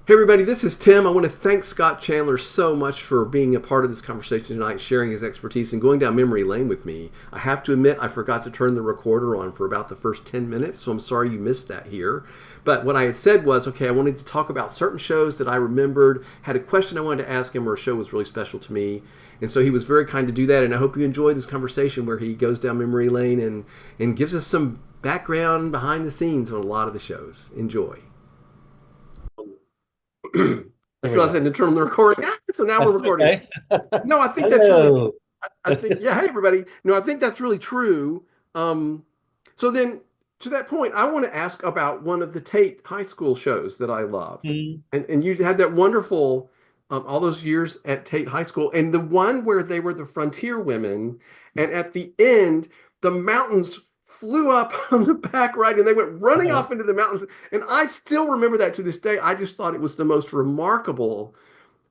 Hey everybody, this is Tim. I want to thank Scott Chandler so much for being a part of this conversation tonight, sharing his expertise and going down memory lane with me. I have to admit, I forgot to turn the recorder on for about the first 10 minutes, so I'm sorry you missed that here. But what I had said was, okay, I wanted to talk about certain shows that I remembered, had a question I wanted to ask him, or a show was really special to me. And so he was very kind to do that, and I hope you enjoy this conversation where he goes down memory lane and gives us some background behind the scenes on a lot of the shows. Enjoy. I There we realized I go. didn't turn the recording. So now we're That's recording. okay. No, I think that's really. Hello. I think yeah. Hey everybody. No, I think that's really true. Um, so then to that point, I want to ask about one of the Tate High School shows that I loved, Mm, and you had that wonderful all those years at Tate High School, and the one where they were the frontier women, and at the end the mountains flew up on the back right and they went running uh-huh. off into the mountains, and I still remember that to this day. I just thought it was the most remarkable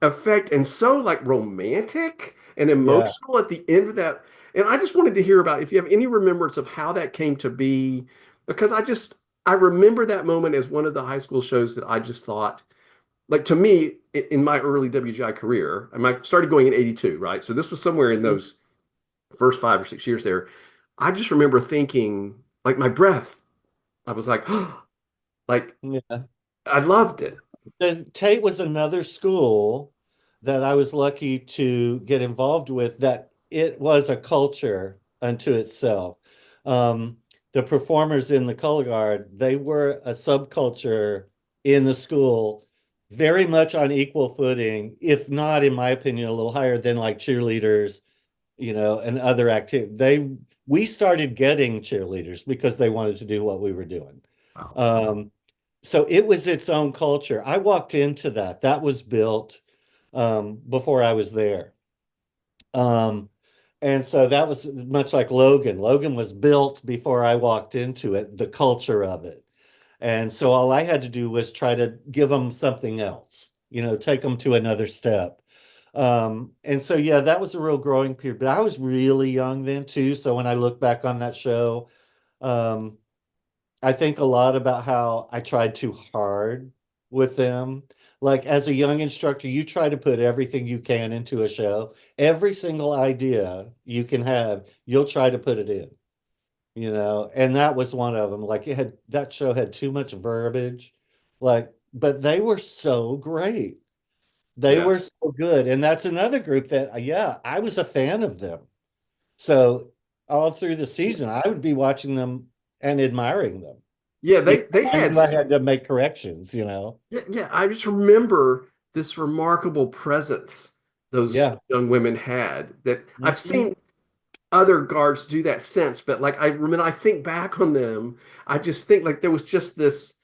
effect and so like romantic and Yeah. emotional at the end of that. And I just wanted to hear about if you have any remembrance of how that came to be, because I remember that moment as one of the high school shows that I just thought, like to me, in my early WGI career, I started going in 82, right? So this was somewhere in Mm, those first 5 or 6 years there. I just remember thinking, like my breath, I was like, like yeah. I loved it. Tate was another school that I was lucky to get involved with that it was a culture unto itself. Um, the performers in the color guard, they were a subculture in the school, very much on equal footing, if not, in my opinion, a little higher than like cheerleaders, and other activity. We started getting cheerleaders because they wanted to do what we were doing. Wow. Um, so it was its own culture. I walked into that. That was built before I was there. Um, and so that was much like Logan. Logan was built before I walked into it, the culture of it. And so all I had to do was try to give them something else, take them to another step. And so, yeah, that was a real growing period. But I was really young then too. So when I look back on that show, um, I think a lot about how I tried too hard with them. Like as a young instructor, you try to put everything you can into a show. Every single idea you can have, you'll try to put it in, and that was one of them. Like that show had too much verbiage, but they were so great. They Yeah. were so good. And that's another group that, yeah, I was a fan of them. So all through the season, I would be watching them and admiring them. Yeah, Even they I had knew I had to make corrections. yeah, yeah, I just remember this remarkable presence those Yeah. young women had that I've Mhm. seen other guards do that since, but like I remember I think back on them, I just think like there was just this,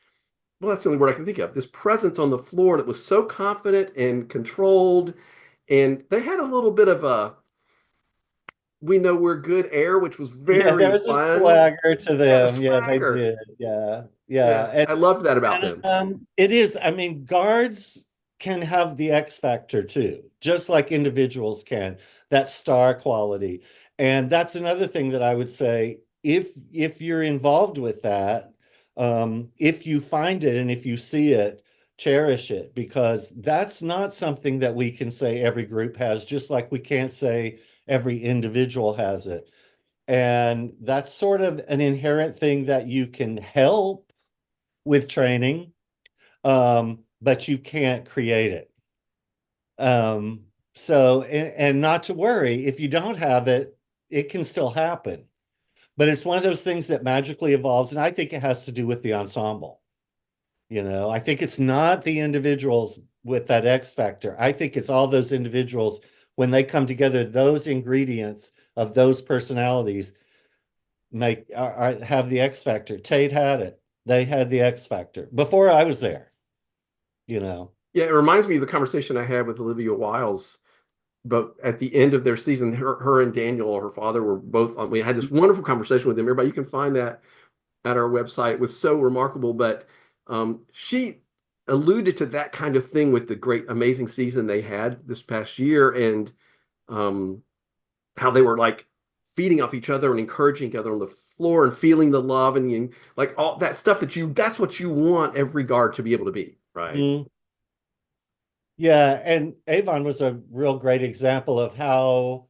well, that's the only word I can think of, this presence on the floor that was so confident and controlled. And they had a little bit of a we know we're good air, which was Yeah, there very was a fun. swagger to Yeah, the them. Yeah, they swagger. did. Yeah. Yeah. Yeah, I loved that about And them. it is, I mean, guards can have the X factor too, just like individuals can, that star quality. And that's another thing that I would say, if you're involved with that, if you find it and if you see it, cherish it, because that's not something that we can say every group has, just like we can't say every individual has it. And that's sort of an inherent thing that you can help with training, but you can't create it. So, and not to worry, if you don't have it, it can still happen. But it's one of those things that magically evolves. And I think it has to do with the ensemble. I think it's not the individuals with that X factor. I think it's all those individuals when they come together, those ingredients of those personalities have the X factor. Tate had it. They had the X factor before I was there, you know. Yeah, it reminds me of the conversation I had with Olivia Wiles, but at the end of their season, her and Daniel, her father, were both on. We had this wonderful conversation with them. Everybody, you can find that at our website. It was so remarkable, but she alluded to that kind of thing with the great, amazing season they had this past year, and um, how they were like feeding off each other and encouraging each other on the floor and feeling the love and like all that stuff that's what you want every guard to be able to be, right? Mm. Yeah, and Avon was a real great example of how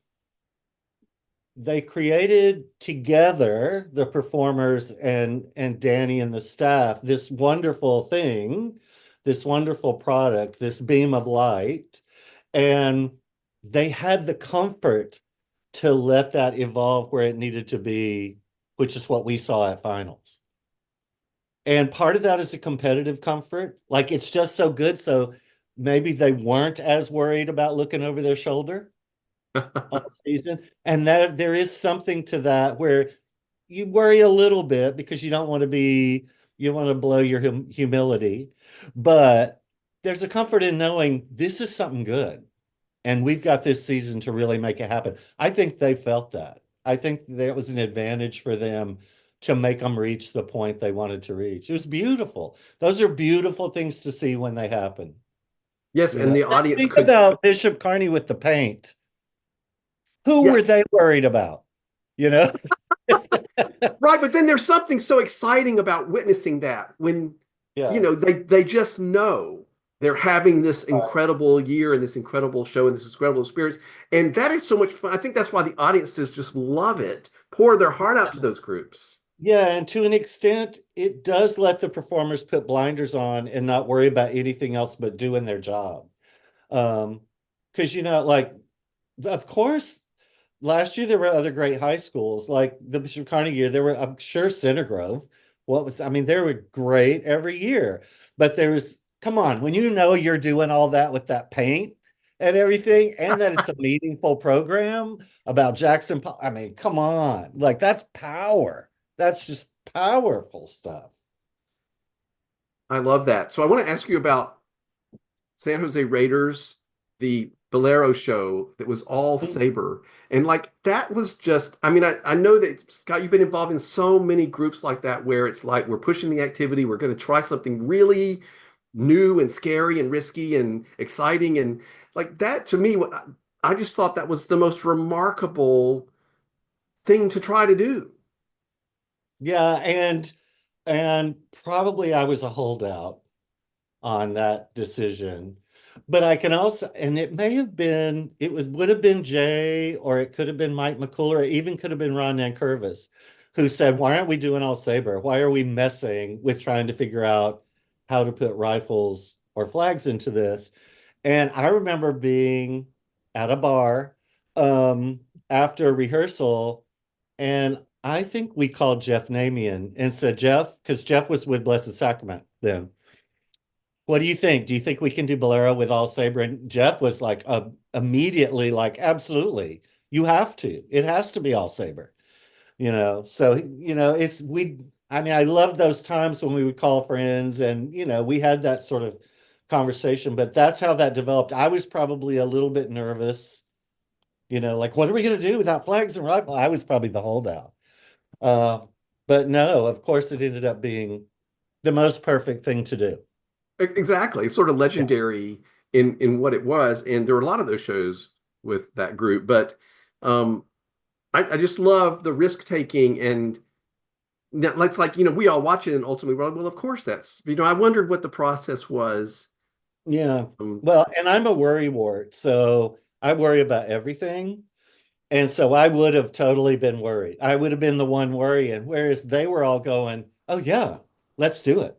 they created together, the performers and Danny and the staff, this wonderful thing, this wonderful product, this beam of light, and they had the comfort to let that evolve where it needed to be, which is what we saw at finals. And part of that is a competitive comfort. Like it's just so good. So maybe they weren't as worried about looking over their shoulder all season. And that there is something to that where you worry a little bit because you don't want to be, you want to blow your humility. But there's a comfort in knowing this is something good. And we've got this season to really make it happen. I think they felt that. I think that was an advantage for them to make them reach the point they wanted to reach. It was beautiful. Those are beautiful things to see when they happen. Yes, You and know, the audience think could. about Bishop Carney with the paint. Who Yeah, were they worried about? You know? right. But then there's something so exciting about witnessing that when, Yeah. they just know they're having this Right. incredible year and this incredible show and this incredible experience. And that is so much fun. I think that's why the audiences just love it, pour their heart out to those groups. Yeah, and to an extent, it does let the performers put blinders on and not worry about anything else but doing their job. Um, because like of course, last year there were other great high schools, like the Bishop Carnegie year. There were, I'm sure, Center Grove. I mean, they were great every year, but there was, come on, when you know you're doing all that with that paint and everything, and that it's a meaningful program about Jackson. I mean, come on, like that's power. That's just powerful stuff. I love that. So I want to ask you about San Jose Raiders, the Bolero show that was all Sabre. And like that was just, I mean, I know that Scott, you've been involved in so many groups like that where it's like we're pushing the activity, we're going to try something really new and scary and risky and exciting. And like that to me, I just thought that was the most remarkable thing to try to do. Yeah, and probably I was a holdout on that decision. But I can also, and it may have been, would have been Jay, or it could have been Mike McCullough, or it even could have been Ron Nankervis, who said, "Why aren't we doing all Sabre? Why are we messing with trying to figure out how to put rifles or flags into this?" And I remember being at a bar after rehearsal, and I think we called Jeff Namian and said, "Jeff," because Jeff was with Blessed Sacrament then. "What do you think? Do you think we can do Bolero with all Sabre?" And Jeff was like, immediately like, "Absolutely. You have to. It has to be all Sabre." So, I mean, I loved those times when we would call friends and, we had that sort of conversation, but that's how that developed. I was probably a little bit nervous, like, what are we going to do without flags and rifle? I was probably the holdout. Uh, but no, of course, it ended up being the most perfect thing to do. Exactly. Sort of Yeah. legendary in what it was. And there were a lot of those shows with that group. But um, I just love the risk taking and it's like, we all watch it and ultimately we're like, well, of course that's, I wondered what the process was. Yeah. Um, Well, and I'm a worry wart, so I worry about everything. And so I would have totally been worried. I would have been the one worrying, whereas they were all going, "Oh yeah, let's do it."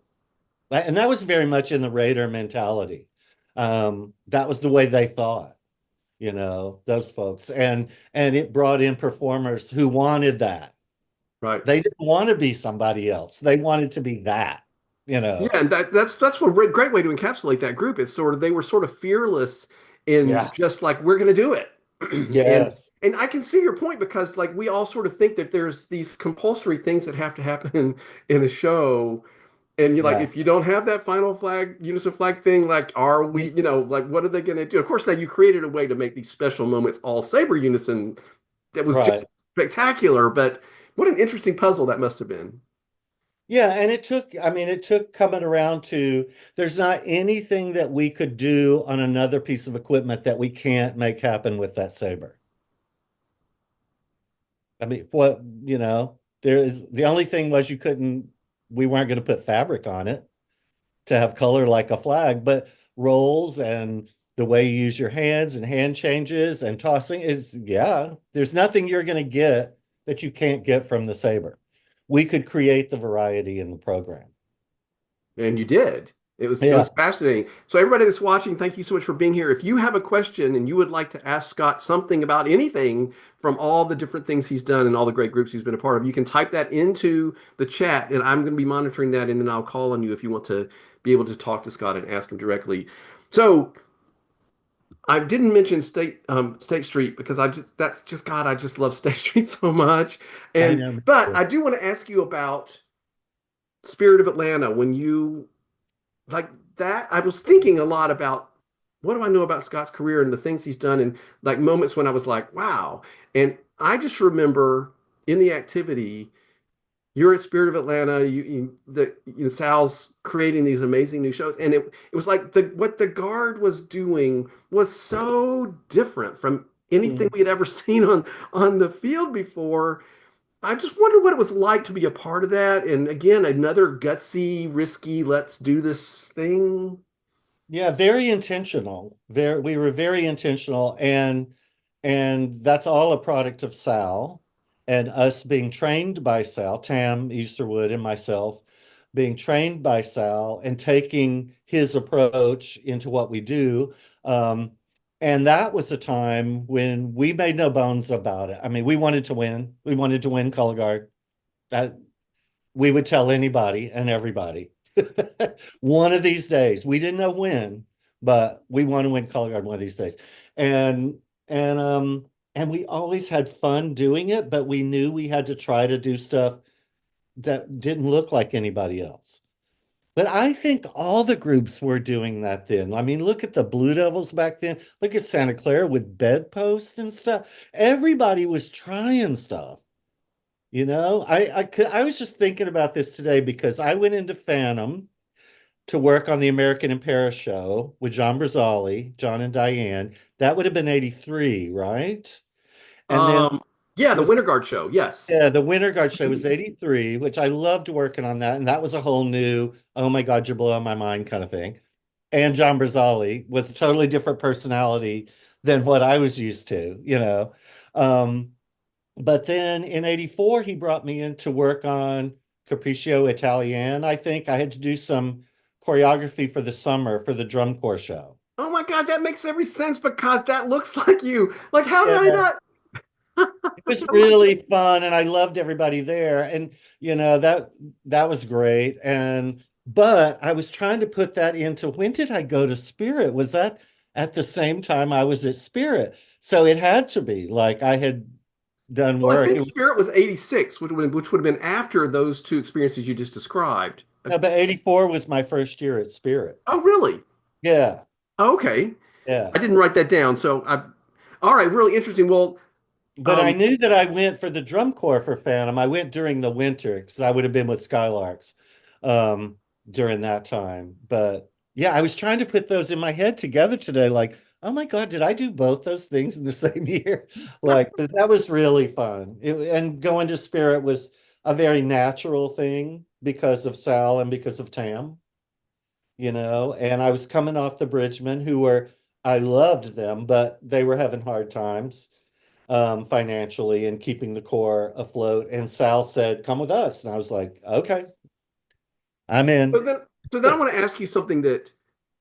And that was very much in the Raider mentality. That was the way they thought, those folks. And it brought in performers who wanted that. right. They didn't want to be somebody else. They wanted to be that, you Yeah, know. and that's one great way to encapsulate that group. It's sort of they were sort of fearless in Yeah. just like we're going to do it, and Yes. and I can see your point because like we all sort of think that there's these compulsory things that have to happen in a show, and you're like Yeah. if you don't have that final flag, unison flag thing, like are we, like what are they going to do? Of course, that you created a way to make these special moments all Saber unison that was just Right. spectacular. But what an interesting puzzle that must have been. Yeah, and it took coming around to there's not anything that we could do on another piece of equipment that we can't make happen with that saber. I mean, there is the only thing was we weren't going to put fabric on it to have color like a flag, but roles and the way you use your hands and hand changes and tossing is, yeah, there's nothing you're going to get that you can't get from the saber. We could create the variety in the program. And you did. It Yeah, was fascinating. So everybody that's watching, thank you so much for being here. If you have a question and you would like to ask Scott something about anything from all the different things he's done and all the great groups he's been a part of, you can type that into the chat and I'm going to be monitoring that and then I'll call on you if you want to be able to talk to Scott and ask him directly. So I didn't mention State Street because that's just God, I just love State Street so much. I And know. but I do want to ask you about Spirit of Atlanta when you like that. I was thinking a lot about what do I know about Scott's career and the things he's done and like moments when I was like, wow. And I just remember in the activity, you're at Spirit of Atlanta, Sal's creating these amazing new shows. And it was like what the guard was doing was so different from anything Mm. we had ever seen on the field before. I just wonder what it was like to be a part of that. And again, another gutsy, risky, let's do this thing. Yeah, very intentional. We were very intentional, and that's all a product of Sal and us being trained by Sal, Tam Easterwood and myself being trained by Sal and taking his approach into what we do. And that was a time when we made no bones about it. I mean, we wanted to win. We wanted to win Color Guard. That we would tell anybody and everybody. One of these days. We didn't know when, but we want to win Color Guard one of these days. And and um and we always had fun doing it, but we knew we had to try to do stuff that didn't look like anybody else. But I think all the groups were doing that then. I mean, look at the Blue Devils back then. Look at Santa Clara with bedposts and stuff. Everybody was trying stuff. I was just thinking about this today because I went into Phantom to work on the American in Paris show with John Brazali, John and Diane. That would have been 83, right? And then Um, yeah, the was Winter Guard show. Yes. yeah, the Winter Guard show was 83, which I loved working on that. And that was a whole new, oh my God, you're blowing my mind kind of thing. And John Brazali was a totally different personality than what I was used to. Um, but then in 84, he brought me in to work on Capriccio Italian. I think I had to do some choreography for the summer for the drum corps show. Oh my God, that makes every sense because that looks like you. Like, how did I Yeah, not? it was really fun and I loved everybody there. And that was great. And but I was trying to put that into when did I go to Spirit? Was that at the same time I was at Spirit? So it had to be like I had done Well, I work. think Spirit was 86, which would have been after those two experiences you just described. No, but 84 was my first year at Spirit. Oh, really? Yeah, Okay. yeah. I didn't write that down. All right, really interesting. Well, But I um, knew that I went for the drum corps for Phantom. I went during the winter because I would have been with Skylarks um, during that time. But yeah, I was trying to put those in my head together today. Like, oh my God, did I do both those things in the same year? Like, but that was really fun. And going to Spirit was a very natural thing because of Sal and because of Tam, and I was coming off the Bridgemen I loved them, but they were having hard times financially and keeping the core afloat. And Sal said, "Come with us." And I was like, "Okay, I'm so in." then, so then I want to ask you something that,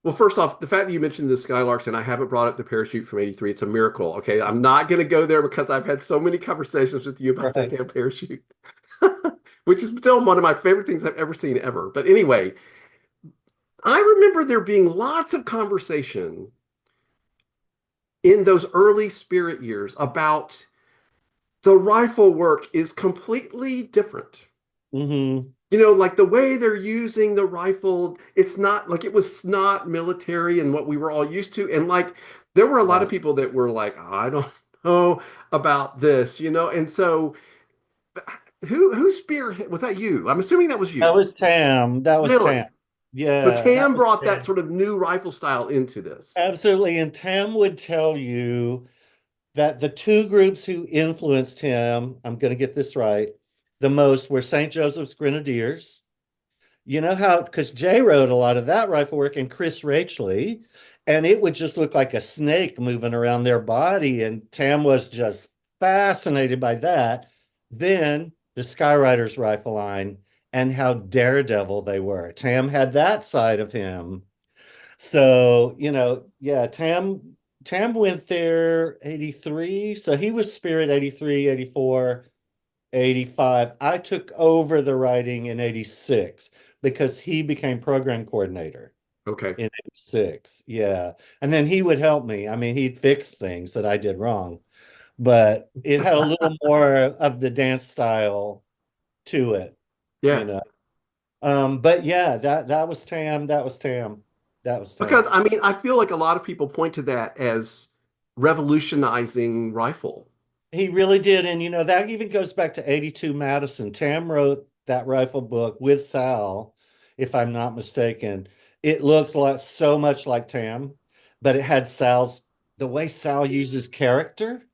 well, first off, the fact that you mentioned the Skylarks and I haven't brought up the parachute from '83, it's a miracle. Okay, I'm not going to go there because I've had so many conversations with you about that Right. damn parachute, which is still one of my favorite things I've ever seen ever. But anyway, I remember there being lots of conversation in those early Spirit years about the rifle work is completely different. Hmm. Like the way they're using the rifle, it's not like it was not military and what we were all used to. And like there were a lot of Right. people that were like, I don't know about this. And so who spearhead was that you? I'm assuming that was That you. was Tam. That was Tam. Really? So Yeah, that Tam was brought that Tam. sort of new rifle style into this. Absolutely. And Tam would tell you that the two groups who influenced him, I'm going to get this right, the most were St. Joseph's Grenadiers You know how, because Jay wrote a lot of that rifle work and Chris Rachley, and it would just look like a snake moving around their body. And Tam was just fascinated by that. Then the Skyriders rifle line and how daredevil they were. Tam had that side of him. So, yeah, Tam went there 83. So he was Spirit 83, 84, 85. I took over the writing in 86 because he became program coordinator Okay. in 86. Yeah. And then he would help me. I mean, he'd fix things that I did wrong, but it had a little more of the dance style to it, you Yeah. know. But yeah, that was Tam. That was Tam. That was Because Tam. I mean, I feel like a lot of people point to that as revolutionizing rifle. He really did. And that even goes back to 82 Madison. Tam wrote that rifle book with Sal, if I'm not mistaken. It looks like so much like Tam, but it had the way Sal uses character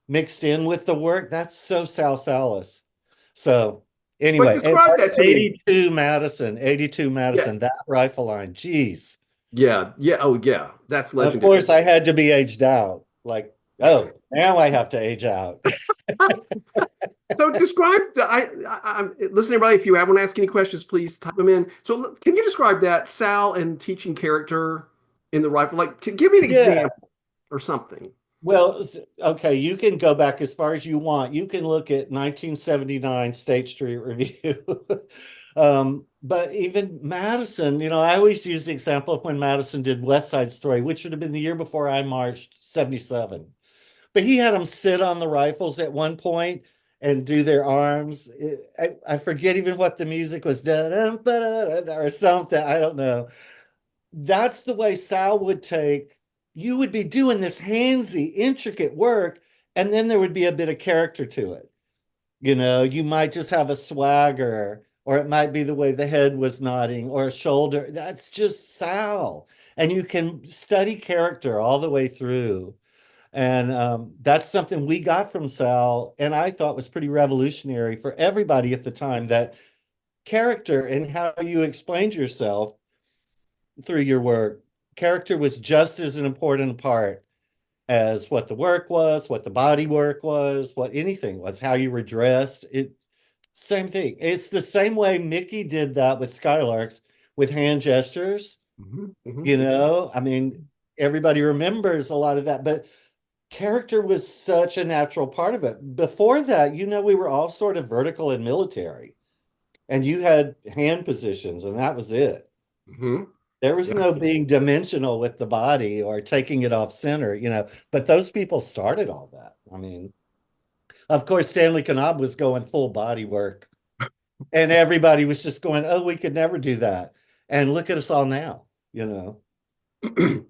mixed in with the work. That's so Sal Salis. So But anyway, describe that to me. 82 Yeah. Madison, that rifle line. Geez. Yeah. Yeah. Oh, yeah. That's Of legendary. course, I had to be aged out. Like, oh, now I have to age out. So describe the, I'm listen, everybody. If you want to ask any questions, please type them in. So can you describe that Sal and teaching character in the rifle? Like, give me an Yeah. example or something. Well, okay, you can go back as far as you want. You can look at 1979 State Street Review. But even Madison, I always use the example of when Madison did West Side Story, which would have been the year before I marched, 77. But he had them sit on the rifles at one point and do their arms. I forget even what the music was, or something. I don't know. That's the way Sal would take. You would be doing this handsy, intricate work, and then there would be a bit of character to it. You might just have a swagger, or it might be the way the head was nodding, or a shoulder. That's just Sal. And you can study character all the way through. And that's something we got from Sal, and I thought was pretty revolutionary for everybody at the time, that character and how you explained yourself through your work. Character was just as an important part as what the work was, what the body work was, what anything was, how you were dressed. Same thing. It's the same way Mickey did that with Skylarks with hand gestures. Hmm. Hmm. I mean, everybody remembers a lot of that, but character was such a natural part of it. Before that, we were all sort of vertical and military, and you had hand positions, and that was it. Hmm. There was Yeah. no being dimensional with the body or taking it off center, but those people started all that. I mean, of course, Stanley Kanab was going full body work, and everybody was just going, oh, we could never do that. And look at us all now.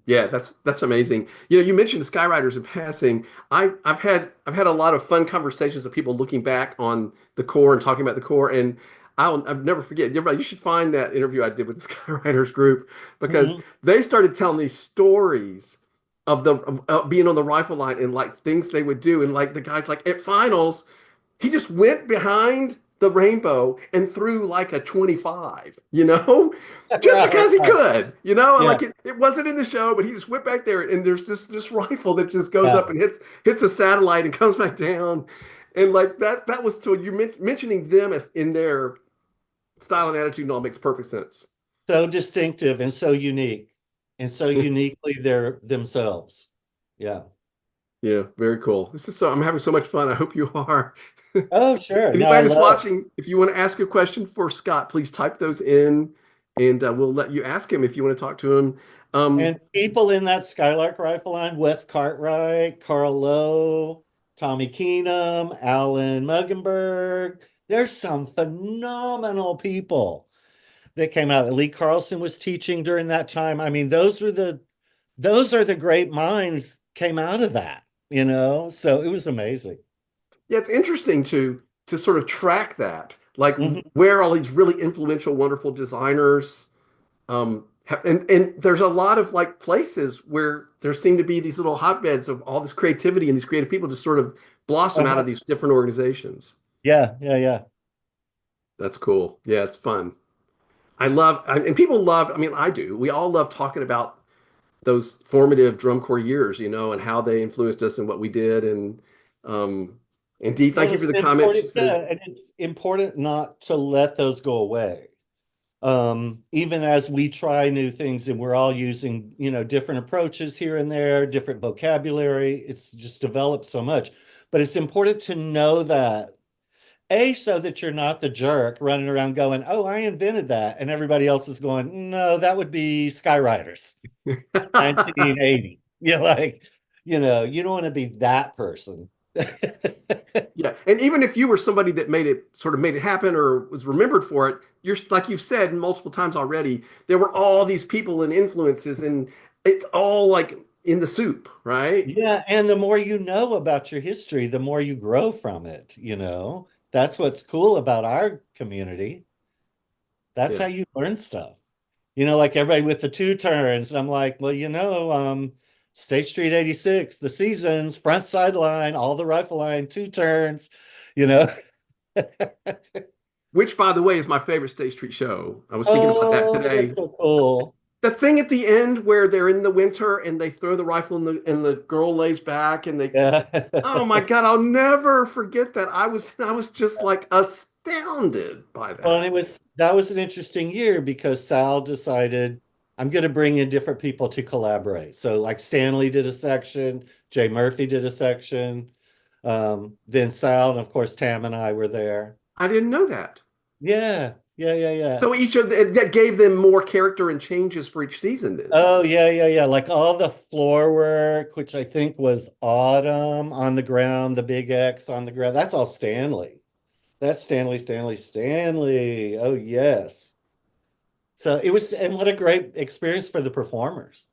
Yeah, that's amazing. You mentioned the Skyriders in passing. I've had a lot of fun conversations with people looking back on the Corps and talking about the Corps, and I'll never forget. Everybody, you should find that interview I did with the Skywriters group because Mhm. they started telling these stories of being on the rifle line and like things they would do, and like the guys like at finals. He just went behind the rainbow and threw like a 25, just Right, because he right. could, and Yeah, like it wasn't in the show, but he just went back there and there's this rifle that just goes yeah. up and hits a satellite and comes back down. And like that was to you mentioning them as in their style and attitude and all makes perfect sense. So distinctive and so unique, and so uniquely they're themselves. Yeah. Yeah, very cool. I'm having so much fun. I hope you are. Oh, sure. No, I Anybody that's love. watching, if you want to ask a question for Scott, please type those in and we'll let you ask him if you want to talk to him. Um, And people in that Skylark rifle line, Wes Cartwright, Carl Lowe, Tommy Keenum, Alan Muggenberg. There's some phenomenal people that came out. Lee Carlson was teaching during that time. I mean, those are the great minds came out of that. So it was amazing. yeah, it's interesting to sort of track that, like Mhm. where all these really influential, wonderful designers and there's a lot of like places where there seem to be these little hotbeds of all this creativity and these creative people just sort of blossom out of Uh-huh. these different organizations. Yeah, yeah, yeah. That's cool. Yeah, it's fun. And people love, I mean, I do. We all love talking about those formative drum corps years, and how they influenced us and what we did. Um, and Dee, thank Well, you for it's the comment. She important, yeah, says, and it's important not to let those go away. Even as we try new things and we're all using, different approaches here and there, different vocabulary, it's just developed so much. But it's important to know that, A, so that you're not the jerk running around going, oh, I invented that. And everybody else is going, no, that would be Skywriters, 1980. You're like, you don't want to be that person. yeah. And even if you were somebody that made it happen or was remembered for it, you're like you've said multiple times already, there were all these people and influences, and it's all like in the soup, right? Yeah, and the more you know about your history, the more you grow from it. That's what's cool about our community. That's Yeah. how you learn stuff. Like everybody with the two turns. And I'm like, well, State Street 86, the seasons, front sideline, all the rifle line, two turns, you know. Which, by the way, is my favorite State Street show. I was thinking about that Oh, that's today. so cool. The thing at the end where they're in the winter and they throw the rifle and the girl lays back and they, Yeah. oh my God, I'll never forget that. I was just like astounded by Well, and that. that was an interesting year because Sal decided I'm going to bring in different people to collaborate. So like Stanley did a section, Jay Murphy did a section, then Sal, and of course Tam and I were there. I didn't know that. Yeah, yeah, yeah, yeah. So each of that gave them more character and changes for each season then. Oh, yeah, yeah, yeah. Like all the floor work, which I think was Autumn on the ground, the big X on the ground. That's all Stanley. That's Stanley, Stanley, Stanley. Oh, yes. So it was, and what a great experience for the performers.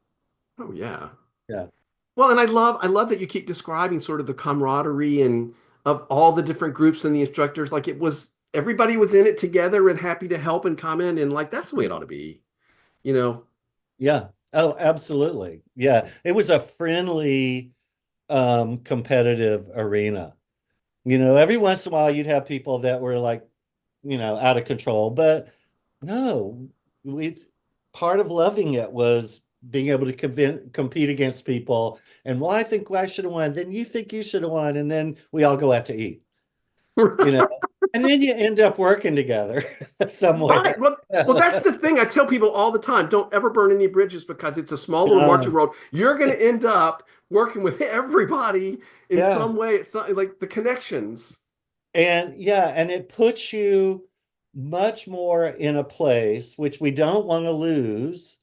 Oh yeah. Yeah. Well, and I love that you keep describing sort of the camaraderie and of all the different groups and the instructors. Like it was everybody was in it together and happy to help and comment and like that's the way it ought to be, you know. Yeah. Oh, absolutely. Yeah. It was a friendly, competitive arena. Every once in a while you'd have people that were like, out of control, but no, it's part of loving it was being able to compete against people. And well, I think I should have won. Then you think you should have won. And then we all go out to eat, you know, and then you end up working together Right. somewhere. Well, that's the thing I tell people all the time. Don't ever burn any bridges because it's a small little marching Um, world. You're going to end up working with everybody in yeah. some way. It's not, like the connections. And yeah, and it puts you much more in a place which we don't want to lose,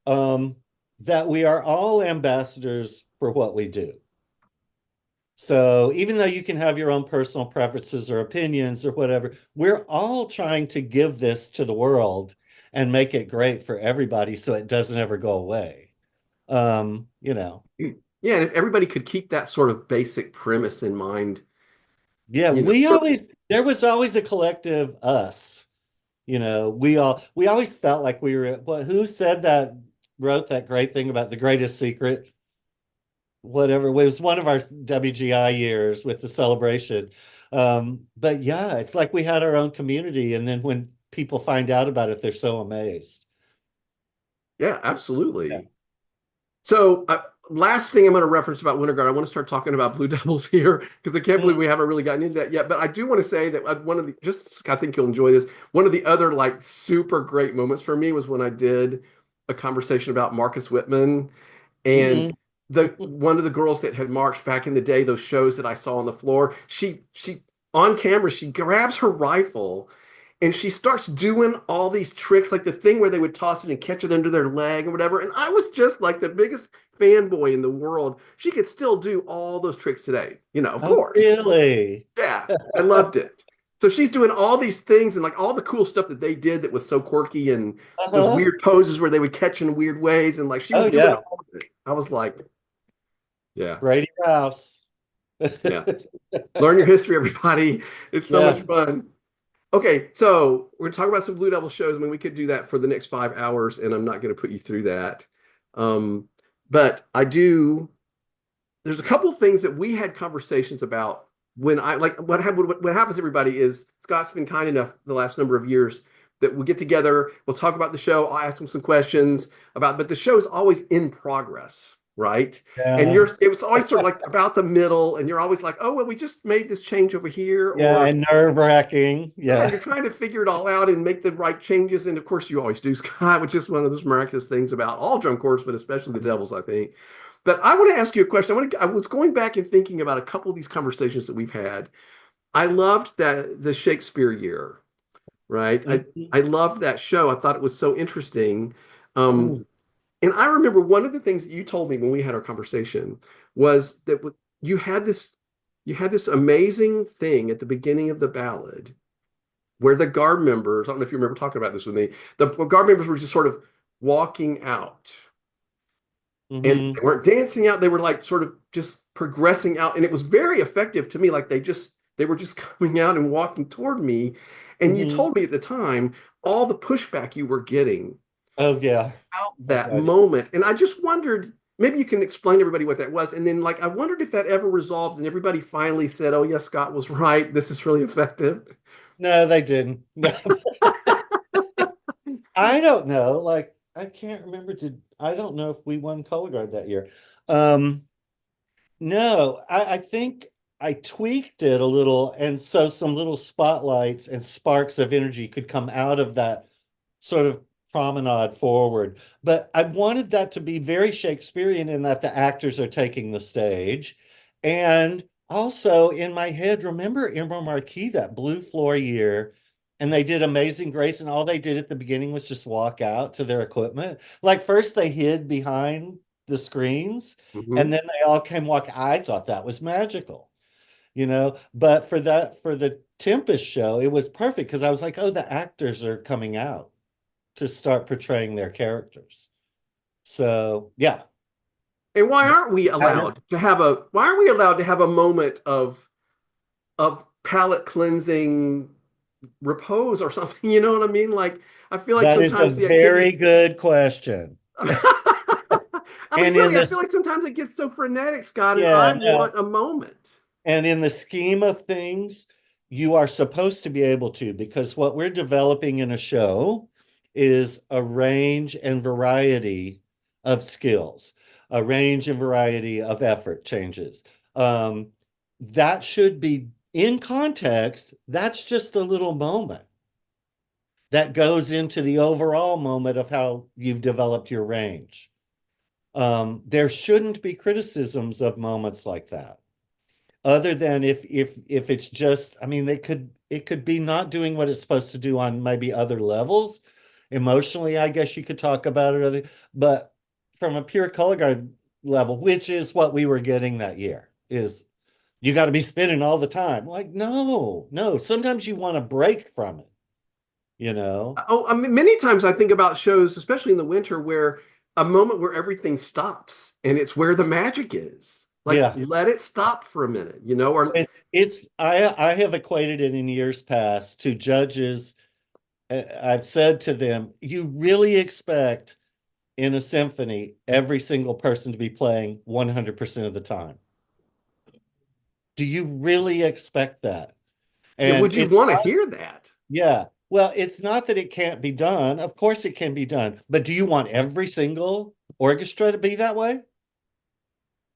um, that we are all ambassadors for what we do. So even though you can have your own personal preferences or opinions or whatever, we're all trying to give this to the world and make it great for everybody so it doesn't ever go away. Um, you know, Yeah, and if everybody could keep that sort of basic premise in mind, yeah, you know. there was always a collective us. We always felt like we were, well, who said that, wrote that great thing about the greatest secret? Whatever, it was one of our WGI years with the celebration. But yeah, it's like we had our own community, and then when people find out about it, they're so amazed. Yeah, Yeah. absolutely. So, last thing I'm going to reference about Winter Guard, I want to start talking about Blue Devils here because I can't believe Mm, we haven't really gotten into that yet. But I do want to say that I think you'll enjoy this. One of the other like super great moments for me was when I did a conversation about Marcus Whitman and mm. the one of the girls that had marched back in the day, those shows that I saw on the floor. She on camera, she grabs her rifle and she starts doing all these tricks, like the thing where they would toss it and catch it under their leg and whatever. And I was just like the biggest fanboy in the world. She could still do all those tricks today, of Oh, course. really? Yeah, I loved it. So she's doing all these things and like all the cool stuff that they did that was so quirky and those Uh-huh. weird poses where they would catch in weird ways. And like she was Oh, doing yeah. all of it. I was like, yeah, Brady Rouse. yeah. Learn your history, everybody. It's so much Yeah. fun. Okay, so we're gonna talk about some Blue Devil shows. I mean, we could do that for the next 5 hours, and I'm not gonna put you through that. Um, but I do. There's a couple things that we had conversations about when I like what happens. Everybody is Scott's been kind enough the last number of years that we'll get together, we'll talk about the show, I'll ask them some questions about, but the show is always in progress, right? And Yeah. it was always sort of like about the middle, and you're always like, oh, well, we just made this change over here, Yeah, or and nerve-wracking. yeah, Yeah. you're trying to figure it all out and make the right changes. And of course, you always do, Scott, which is one of those miraculous things about all drum corps, but especially the Devils, I think. But I want to ask you a question. I was going back and thinking about a couple of these conversations that we've had. I loved that the Shakespeare year, right? Mhm. I loved that show. I thought it was so interesting. Um, Mm. and I remember one of the things that you told me when we had our conversation was that you had this you had this amazing thing at the beginning of the ballad where the guard members, I don't know if you remember talking about this with me, the guard members were just sort of walking out, and they Mhm. weren't dancing out, they were like sort of just progressing out, and it was very effective to me, like they were just coming out and walking toward me. And you Mhm. told me at the time all the pushback you were getting Oh yeah. out Oh that God. moment, and I just wondered, maybe you can explain to everybody what that was. And then like I wondered if that ever resolved and everybody finally said, oh yes, Scott was right, this is really effective. No, they didn't. No. I don't know. Like I can't remember. I don't know if we won color guard that year. Um, no, I think I tweaked it a little, and so some little spotlights and sparks of energy could come out of that sort of promenade forward. But I wanted that to be very Shakespearean in that the actors are taking the stage. And also in my head, remember Emerald Marquis, that blue floor year, and they did Amazing Grace, and all they did at the beginning was just walk out to their equipment. Like first they hid behind the screens, and Mhm. then they all came walk. I thought that was magical, you know. But for the Tempest show, it was perfect because I was like, oh, the actors are coming out to start portraying their characters. So yeah. And why aren't we allowed to have a moment of palate cleansing repose or something? You know what I mean? Like I feel like That is a sometimes the very activity good question. I mean, And in really, I feel this, like sometimes it gets so frenetic, Scott, and yeah, I no. want a moment. And in the scheme of things, you are supposed to be able to, because what we're developing in a show is a range and variety of skills, a range and variety of effort changes. Um, that should be in context. That's just a little moment that goes into the overall moment of how you've developed your range. There shouldn't be criticisms of moments like that, other than if it's just, I mean, it could be not doing what it's supposed to do on maybe other levels. Emotionally, I guess you could talk about it, but from a pure color guard level, which is what we were getting that year, is you got to be spinning all the time. Like, no, no. Sometimes you want to break from it, you know? Oh, I mean, many times I think about shows, especially in the winter, where a moment where everything stops and it's where the magic is. Like, Yeah. let it stop for a minute, you know, or I have equated it in years past to judges. I've said to them, you really expect in a symphony every single person to be playing 100% of the time. Do you really expect that? yeah, And would you it's want to hear that? yeah. Well, it's not that it can't be done. Of course it can be done. But do you want every single orchestra to be that way?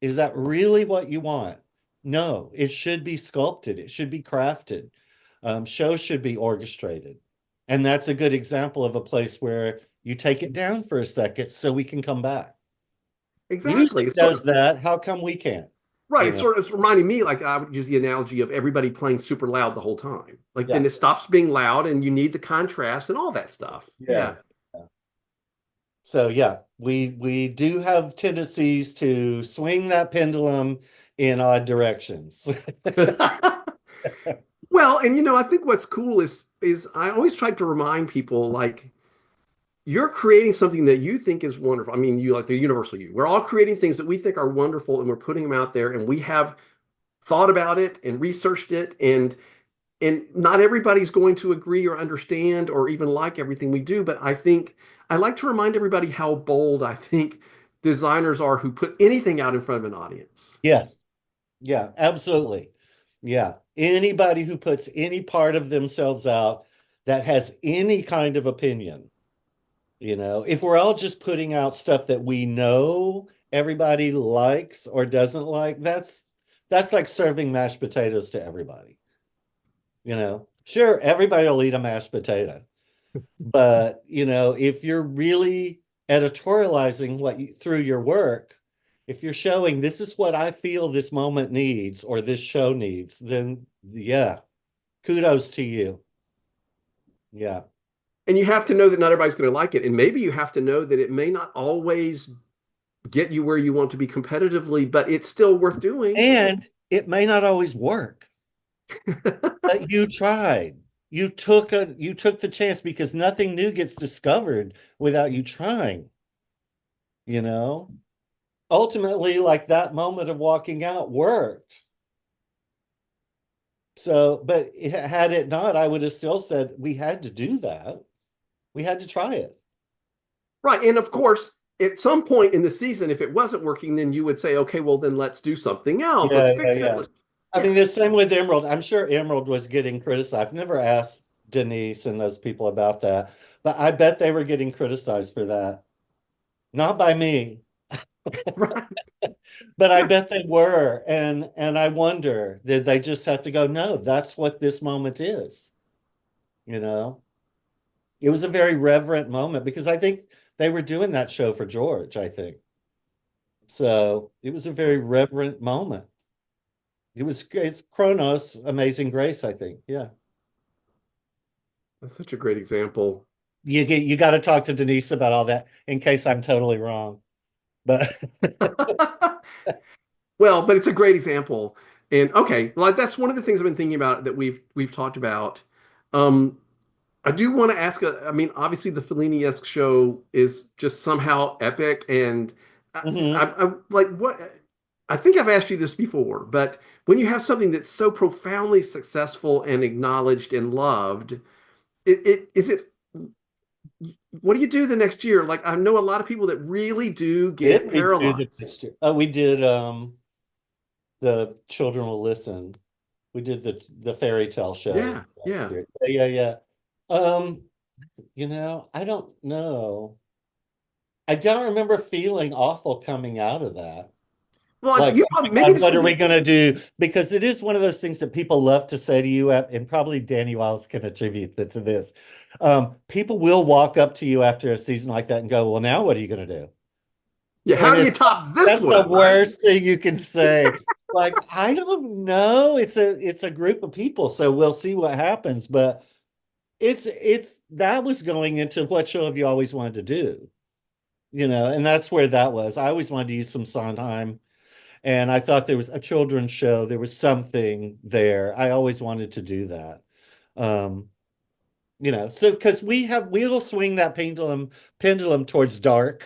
Is that really what you want? No, it should be sculpted. It should be crafted. Shows should be orchestrated. And that's a good example of a place where you take it down for a second so we can come back. Exactly. Music It's sort does of that. How come we can't? right. You It's know? sort of it's reminding me, like I would use the analogy of everybody playing super loud the whole time. Like then Yeah. it stops being loud and you need the contrast and all that stuff. Yeah. Yeah. So yeah, we do have tendencies to swing that pendulum in odd directions. Well, and I think what's cool is I always try to remind people like you're creating something that you think is wonderful. I mean, you like the universal you. We're all creating things that we think are wonderful and we're putting them out there and we have thought about it and researched it and not everybody's going to agree or understand or even like everything we do, but I think I like to remind everybody how bold I think designers are who put anything out in front of an audience. Yeah, yeah, absolutely. Yeah. Anybody who puts any part of themselves out, that has any kind of opinion. If we're all just putting out stuff that we know everybody likes or doesn't like, that's like serving mashed potatoes to everybody. Sure, everybody will eat a mashed potato, but if you're really editorializing through your work, if you're showing this is what I feel this moment needs or this show needs, then yeah, kudos to you. Yeah. And you have to know that not everybody's going to like it. And maybe you have to know that it may not always get you where you want to be competitively, but it's still worth doing. And it may not always work, but you tried. You took the chance because nothing new gets discovered without you trying, you know? Ultimately, like that moment of walking out worked. So, but had it not, I would have still said we had to do that. We had to try it. Right. And of course, at some point in the season, if it wasn't working, then you would say, okay, well, then let's do something else. Let's Yeah, yeah, fix it. yeah. Let's, I yeah. mean, the same with Emerald. I'm sure Emerald was getting criticized. I've never asked Denise and those people about that, but I bet they were getting criticized for that. Not by me, Right. but I Yeah. bet they were. And I wonder, did they just have to go, no, that's what this moment is, you know? It was a very reverent moment because I think they were doing that show for George, I think. So it was a very reverent moment. It's Kronos, Amazing Grace, I think. Yeah. That's such a great example. You got to talk to Denise about all that in case I'm totally wrong. But Well, but it's a great example. And okay, like that's one of the things I've been thinking about that we've talked about. Um, I do want to ask. I mean, obviously, the Fellini-esque show is just somehow epic, and Mhm. I like what I think I've asked you this before, but when you have something that's so profoundly successful and acknowledged and loved, it is it. What do you do the next year? Like I know a lot of people that really do get Did we do the paralyzed. next year? Oh, we did the Children Will Listen. We did the fairy tale show Yeah, last yeah. year. Yeah, yeah, yeah. I don't know. I don't remember feeling awful coming out of that. Well, Like, you oh my maybe God, this what are was we going to do? Because it is one of those things that people love to say to you, and probably Danny Wiles can attribute that to this. People will walk up to you after a season like that and go, "Well, now what are you going to do?" yeah. And How do you top this that's the one, right? worst thing you can say. Like, I don't know. It's a group of people, so we'll see what happens. But it's that was going into what show have you always wanted to do, and that's where that was. I always wanted to use some Sondheim. And I thought there was a children's show. There was something there. I always wanted to do that. Um, so because we'll swing that pendulum towards dark,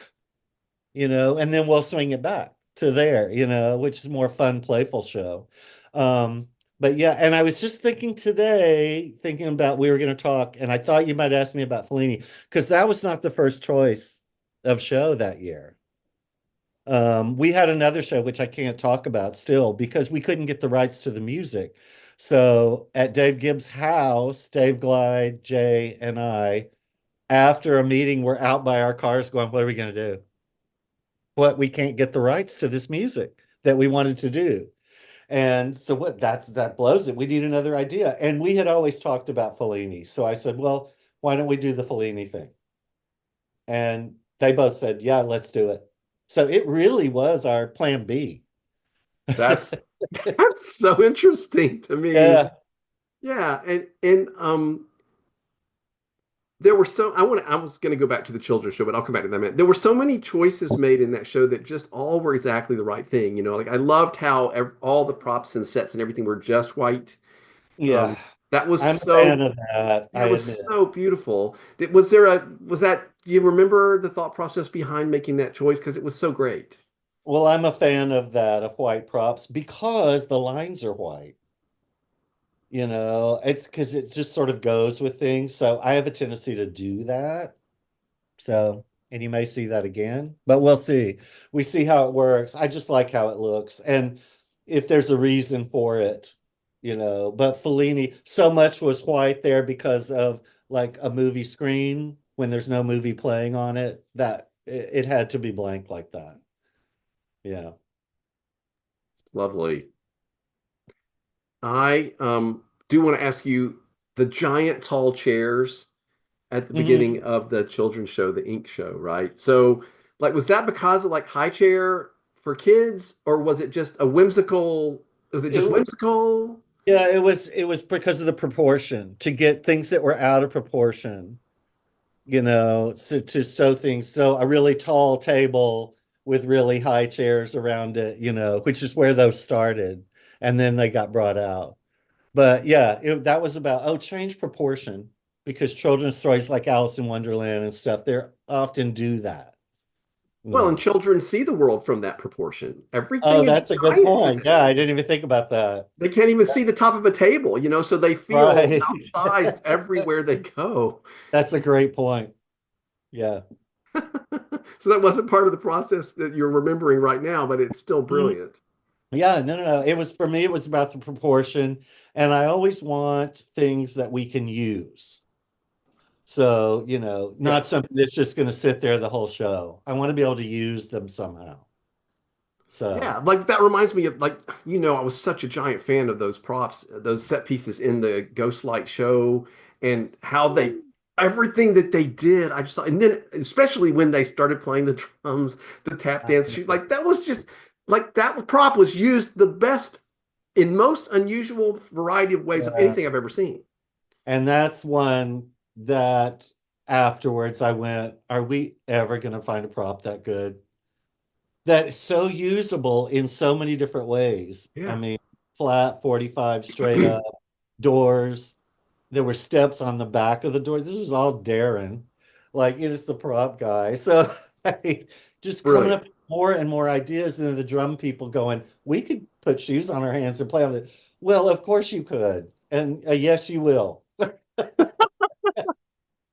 and then we'll swing it back to there, which is more fun, playful show. Um, but yeah, and I was just thinking today, thinking about we were going to talk, and I thought you might ask me about Fellini because that was not the first choice of show that year. We had another show which I can't talk about still because we couldn't get the rights to the music. So at Dave Gibbs' house, Dave Glide, Jay, and I, after a meeting, we're out by our cars going, what are we going to do? What we can't get the rights to this music that we wanted to do. And so that blows it. We need another idea. And we had always talked about Fellini. So I said, well, why don't we do the Fellini thing? And they both said, yeah, let's do it. So it really was our plan B. That's that's so interesting to me. Yeah. Yeah, and there were so I was going to go back to the children's show, but I'll come back to that in a minute. There were so many choices made in that show that just all were exactly the right thing. Like I loved how all the props and sets and everything were just white. Yeah. Um, that was I'm a fan so of that, yeah, I it was admit. so beautiful. Was there a was that do you remember the thought process behind making that choice? Because it was so great. Well, I'm a fan of that, of white props, because the lines are white. It's because it just sort of goes with things. So I have a tendency to do that. So, and you may see that again, but we'll see. We see how it works. I just like how it looks. And if there's a reason for it, but Fellini, so much was white there because of like a movie screen when there's no movie playing on it, that it had to be blank like that. Yeah. It's lovely. I do want to ask you the giant tall chairs at the beginning Mhm. of the children's show, the Ink Show, right? So, like, was that because of like high chair for kids, or was it just a whimsical? Was it just It, whimsical? yeah, it was because of the proportion to get things that were out of proportion, so to sew things. So a really tall table with really high chairs around it, which is where those started. And then they got brought out. But yeah, that was about, oh, change proportion because children's stories like Alice in Wonderland and stuff, they often do that. Well, and Yeah. children see the world from that proportion. Oh, Everything is that's a good giant to point. Yeah, them. I didn't even think about that. They can't even see the top of a table, so they feel Right. outsized everywhere they go. That's a great point. Yeah. So that wasn't part of the process that you're remembering right now, but it's still Mhm. brilliant. Yeah, no, no, no. It was for me, it was about the proportion. And I always want things that we can use. So, not Yes. something that's just going to sit there the whole show. I want to be able to use them somehow. Yeah, So, like that reminds me of like, I was such a giant fan of those props, those set pieces in the Ghostlight show and how they everything that they did, I just thought, and then especially when they started playing the drums, the tap dance, like that was just like that prop was used the best in most unusual variety of ways of yeah. anything I've ever seen. And that's one that afterwards I went, are we ever going to find a prop that good? That is so usable in so many different ways. I Yeah. mean, flat, 45, straight up, doors. There were steps on the back of the doors. This was all Darren, like it is the prop guy. So just coming up Brilliant. with more and more ideas, and then the drum people going, we could put shoes on our hands and play on it. Well, of course you could, and yes, you will.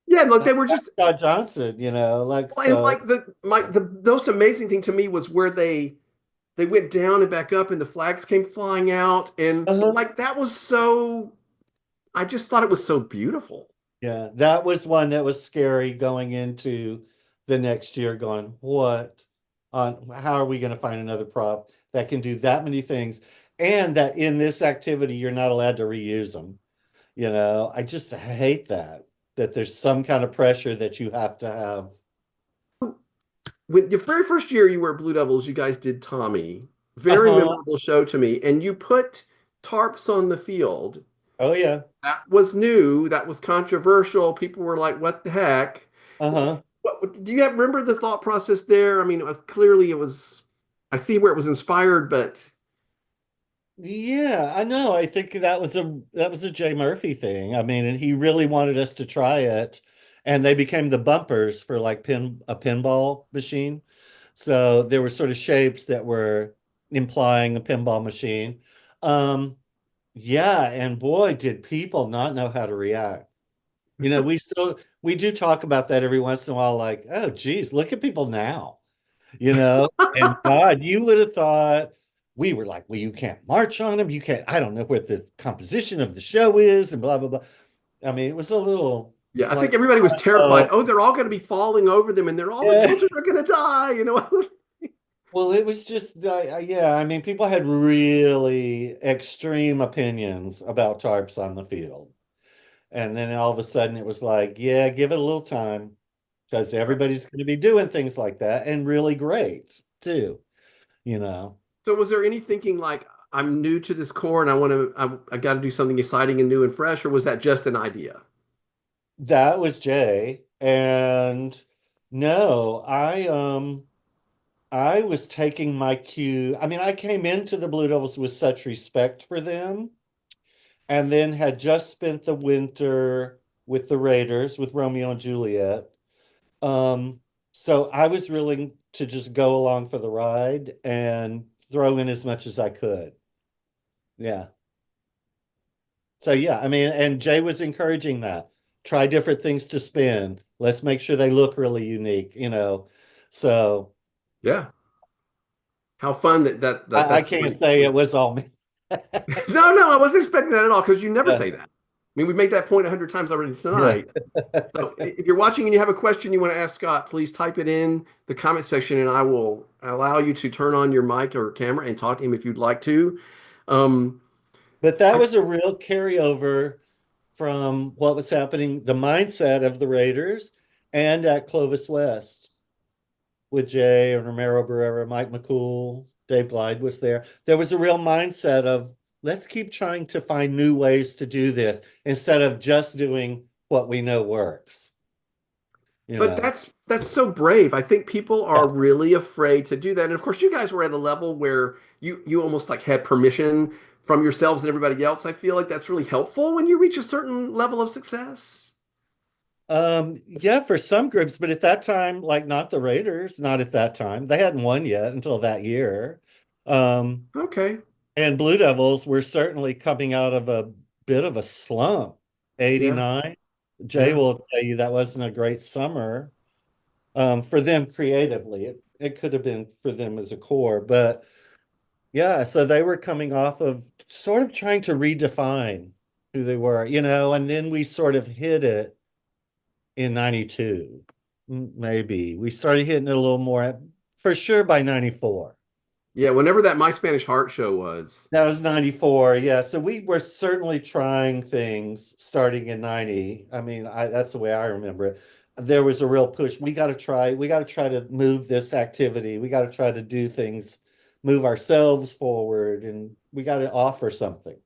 Yeah, like they were just Scott Johnson, like and so. like the most amazing thing to me was where they went down and back up and the flags came flying out and Uh-huh. like that was so I just thought it was so beautiful. Yeah, that was one that was scary going into the next year, going, what on how are we going to find another prop that can do that many things? And that in this activity, you're not allowed to reuse them. I just hate that there's some kind of pressure that you have to have. When the very first year you were at Blue Devils, you guys did Tommy. Very Uh-huh. memorable show to me. And you put tarps on the field. Oh yeah. That was new. That was controversial. People were like, what the heck? Uh-huh. Do you remember the thought process there? I mean, clearly it was, I see where it was inspired, but Yeah, I know. I think that was a Jay Murphy thing. I mean, and he really wanted us to try it, and they became the bumpers for like a pinball machine. So there were sort of shapes that were implying a pinball machine. Um, yeah, and boy, did people not know how to react. We do talk about that every once in a while, like, oh geez, look at people now you know? And God, you would have thought we were like, well, you can't march on them. You can't, I don't know what the composition of the show is and blah, blah, blah. I mean, it was a little yeah, I think like, everybody was terrified. oh, Oh, they're all going to be falling over them and they're all the yeah. children are going to die. Well, it was just, yeah, I mean, people had really extreme opinions about tarps on the field. And then all of a sudden it was like, yeah, give it a little time because everybody's going to be doing things like that and really great too, you know? So was there any thinking like I'm new to this core and I got to do something exciting and new and fresh, or was that just an idea? That was Jay. And no, I was taking my cue. I mean, I came into the Blue Devils with such respect for them and then had just spent the winter with the Raiders with Romeo and Juliet. Um, so I was willing to just go along for the ride and throw in as much as I could. Yeah. So yeah, I mean, and Jay was encouraging that. Try different things to spin. Let's make sure they look really unique. So Yeah. How fun I that's can't when say it was all me. no, no, I wasn't expecting that at all because you never Yeah. say that. mean, we've made that point 100 times already Yeah. tonight. So if you're watching and you have a question you want to ask Scott, please type it in the comment section and I will allow you to turn on your mic or camera and talk to him if you'd like to. Um, But that I, was a real carryover from what was happening, the mindset of the Raiders and at Clovis West with Jay and Romero Barrera, Mike McCool, Dave Glide was there. There was a real mindset of let's keep trying to find new ways to do this instead of just doing what we know works, you but know. that's so brave. I think people are Yeah. really afraid to do that. And of course, you guys were at a level where you almost like had permission from yourselves and everybody else. I feel like that's really helpful when you reach a certain level of success. Yeah, for some groups, but at that time, like not the Raiders, not at that time. They hadn't won yet until that year. Um, Okay. and Blue Devils were certainly coming out of a bit of a slump. Yeah. 89. Jay Yeah. will tell you that wasn't a great summer for them creatively. It could have been for them as a core, but yeah, so they were coming off of sort of trying to redefine who they were, and then we sort of hit it in 92. Maybe. We started hitting it a little more for sure by 94. Yeah. Whenever that My Spanish Heart show was. That was 94. Yeah. So we were certainly trying things starting in 90. I mean, that's the way I remember it. There was a real push. We got to try to move this activity. We got to try to do things, move ourselves forward, and we got to offer something,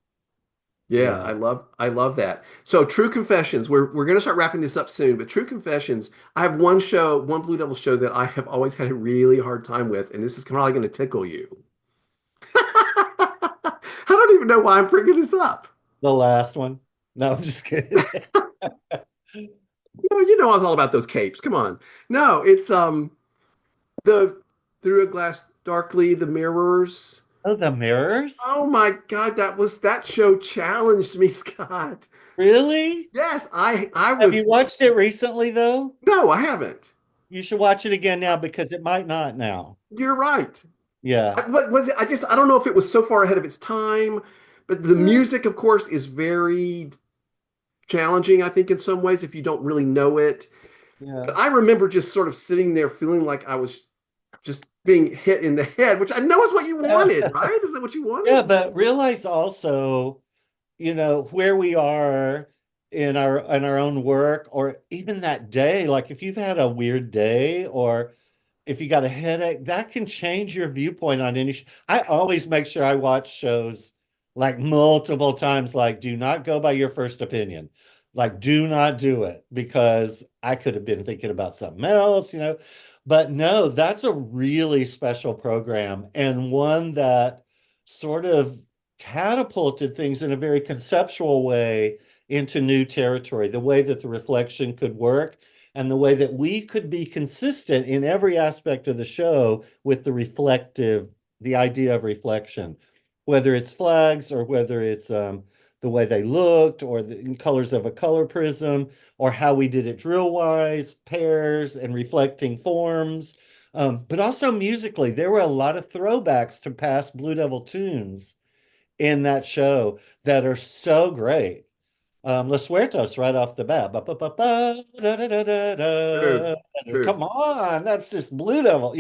you Yeah, know. I love that. So True Confessions, we're gonna start wrapping this up soon, but True Confessions, I have one show, one Blue Devil show that I have always had a really hard time with, and this is probably gonna tickle you. I don't even know why I'm bringing this up. The last one. No, I'm just kidding. You know I was all about those capes. Come on. No, it's the Through a Glass Darkly, the Mirrors. Oh, the mirrors? Oh my God, that show challenged me, Scott. Really? Yes, I Have you was watched it recently, though? no, I haven't. You should watch it again now because it might not now. You're right. Yeah. What was it? I don't know if it was so far ahead of its time, but the Eh, music, of course, is very challenging, I think, in some ways if you don't really know it. Yeah. But I remember just sort of sitting there feeling like I was just being hit in the head, which I know is what you wanted, right? Is that what you wanted? Yeah, but realize also, where we are in our own work or even that day, like if you've had a weird day or if you got a headache, that can change your viewpoint on any I always make sure I watch shows like multiple times, like do not go by your first opinion. Like do not do it because I could have been thinking about something else. But no, that's a really special program and one that sort of catapulted things in a very conceptual way into new territory, the way that the reflection could work and the way that we could be consistent in every aspect of the show with the idea of reflection, whether it's flags or whether it's the way they looked or the colors of a color prism or how we did it drill wise, pairs and reflecting forms. But also musically, there were a lot of throwbacks to past Blue Devil tunes in that show that are so great. Los Suertos right off the bat. Ba, ba, ba, ba, da, da, da, da, True, da. true. Come on, that's just Blue Devil.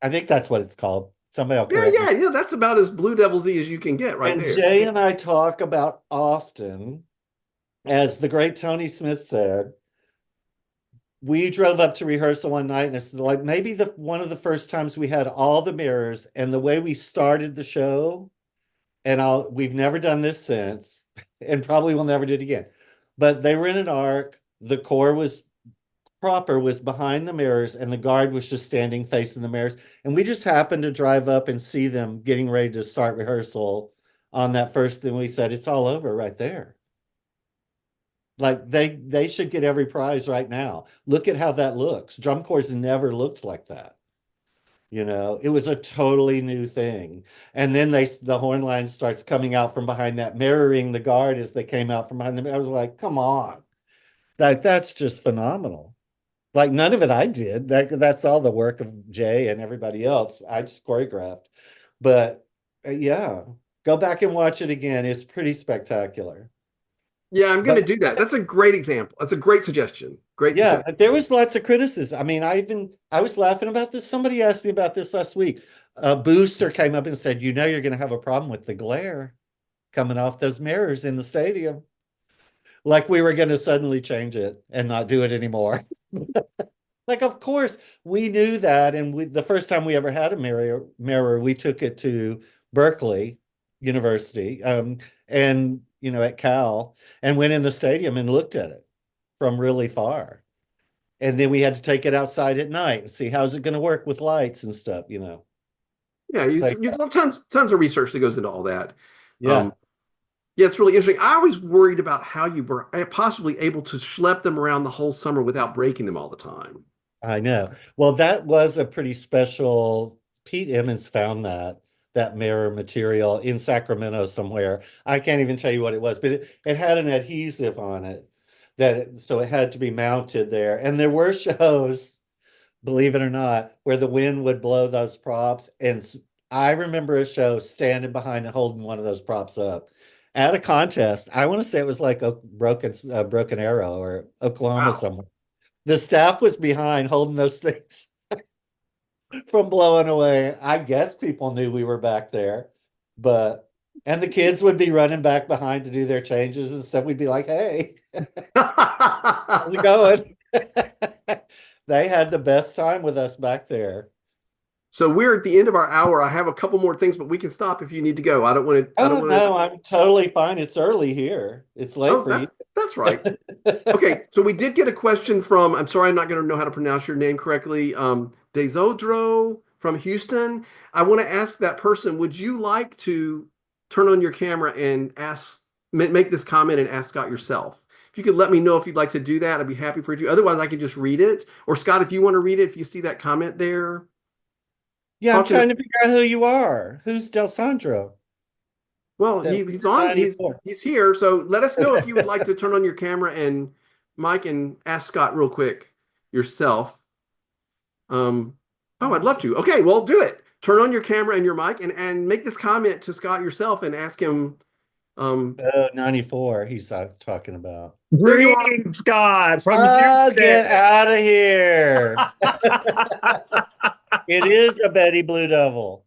I think that's what it's called. Somebody will Yeah, correct me. yeah, yeah. That's about as Blue Devil-y as you can get right And there. Jay and I talk about often, as the great Tony Smith said, we drove up to rehearsal one night and it's like maybe the one of the first times we had all the mirrors and the way we started the show, and we've never done this since, and probably will never do it again. But they were in an arc. The core was proper, was behind the mirrors, and the guard was just standing facing the mirrors. And we just happened to drive up and see them getting ready to start rehearsal on that first thing. We said, it's all over right there. Like they should get every prize right now. Look at how that looks. Drum corps never looked like that. It was a totally new thing. And then the horn line starts coming out from behind that, mirroring the guard as they came out from behind them. I was like, come on. That's just phenomenal. Like none of it I did. That's all the work of Jay and everybody else. I just choreographed. But yeah, go back and watch it again. It's pretty spectacular. Yeah, I'm going to But do that. That's a great example. That's a great suggestion. Great yeah, suggestion. but there was lots of criticism. I mean, I was laughing about this. Somebody asked me about this last week. A booster came up and said, you know, you're going to have a problem with the glare coming off those mirrors in the stadium. Like we were going to suddenly change it and not do it anymore. Like, of course, we knew that. And the first time we ever had a mirror, we took it to Berkeley University, and, you know, at Cal, and went in the stadium and looked at it from really far. And then we had to take it outside at night and see how's it going to work with lights and stuff, you know. Yeah, So, you tons of research that goes into all that. yeah, Um, yeah, it's really interesting. I was worried about how you were possibly able to schlep them around the whole summer without breaking them all the time. I know. Well, that was a pretty special. Pete Emmons found that mirror material in Sacramento somewhere. I can't even tell you what it was, but it had an adhesive on it so it had to be mounted there. And there were shows, believe it or not, where the wind would blow those props. And I remember a show standing behind and holding one of those props up at a contest. I want to say it was like a broken arrow or Oklahoma Wow. somewhere. The staff was behind holding those things from blowing away. I guess people knew we were back there, but and the kids would be running back behind to do their changes and stuff. We'd be like, "Hey, how's it going?" They had the best time with us back there. So we're at the end of our hour. I have a couple more things, but we can stop if you need to go. I don't want to. I don't Oh want to. no, I'm totally fine. It's early here. It's late Oh, for you. that's right. Okay, so we did get a question from. I'm sorry, I'm not going to know how to pronounce your name correctly. Desodro from Houston. I want to ask that person. Would you like to turn on your camera and make this comment and ask Scott yourself? If you could let me know if you'd like to do that, I'd be happy for you to. Otherwise, I can just read it. Or Scott, if you want to read it, if you see that comment there, Yeah, I'm talking to. trying to figure out who you are. Who's Del Sandro? Well, That he's on. 94. He's here. So let us know if you would like to turn on your camera and mic and ask Scott real quick yourself. Oh, I'd love to. Okay, well, do it. Turn on your camera and your mic and make this comment to Scott yourself and ask him. Oh, 94, he's talking about. There you are. Greetings, Scott, from Oh, get Houston. out of here. It is a Betty Blue Devil.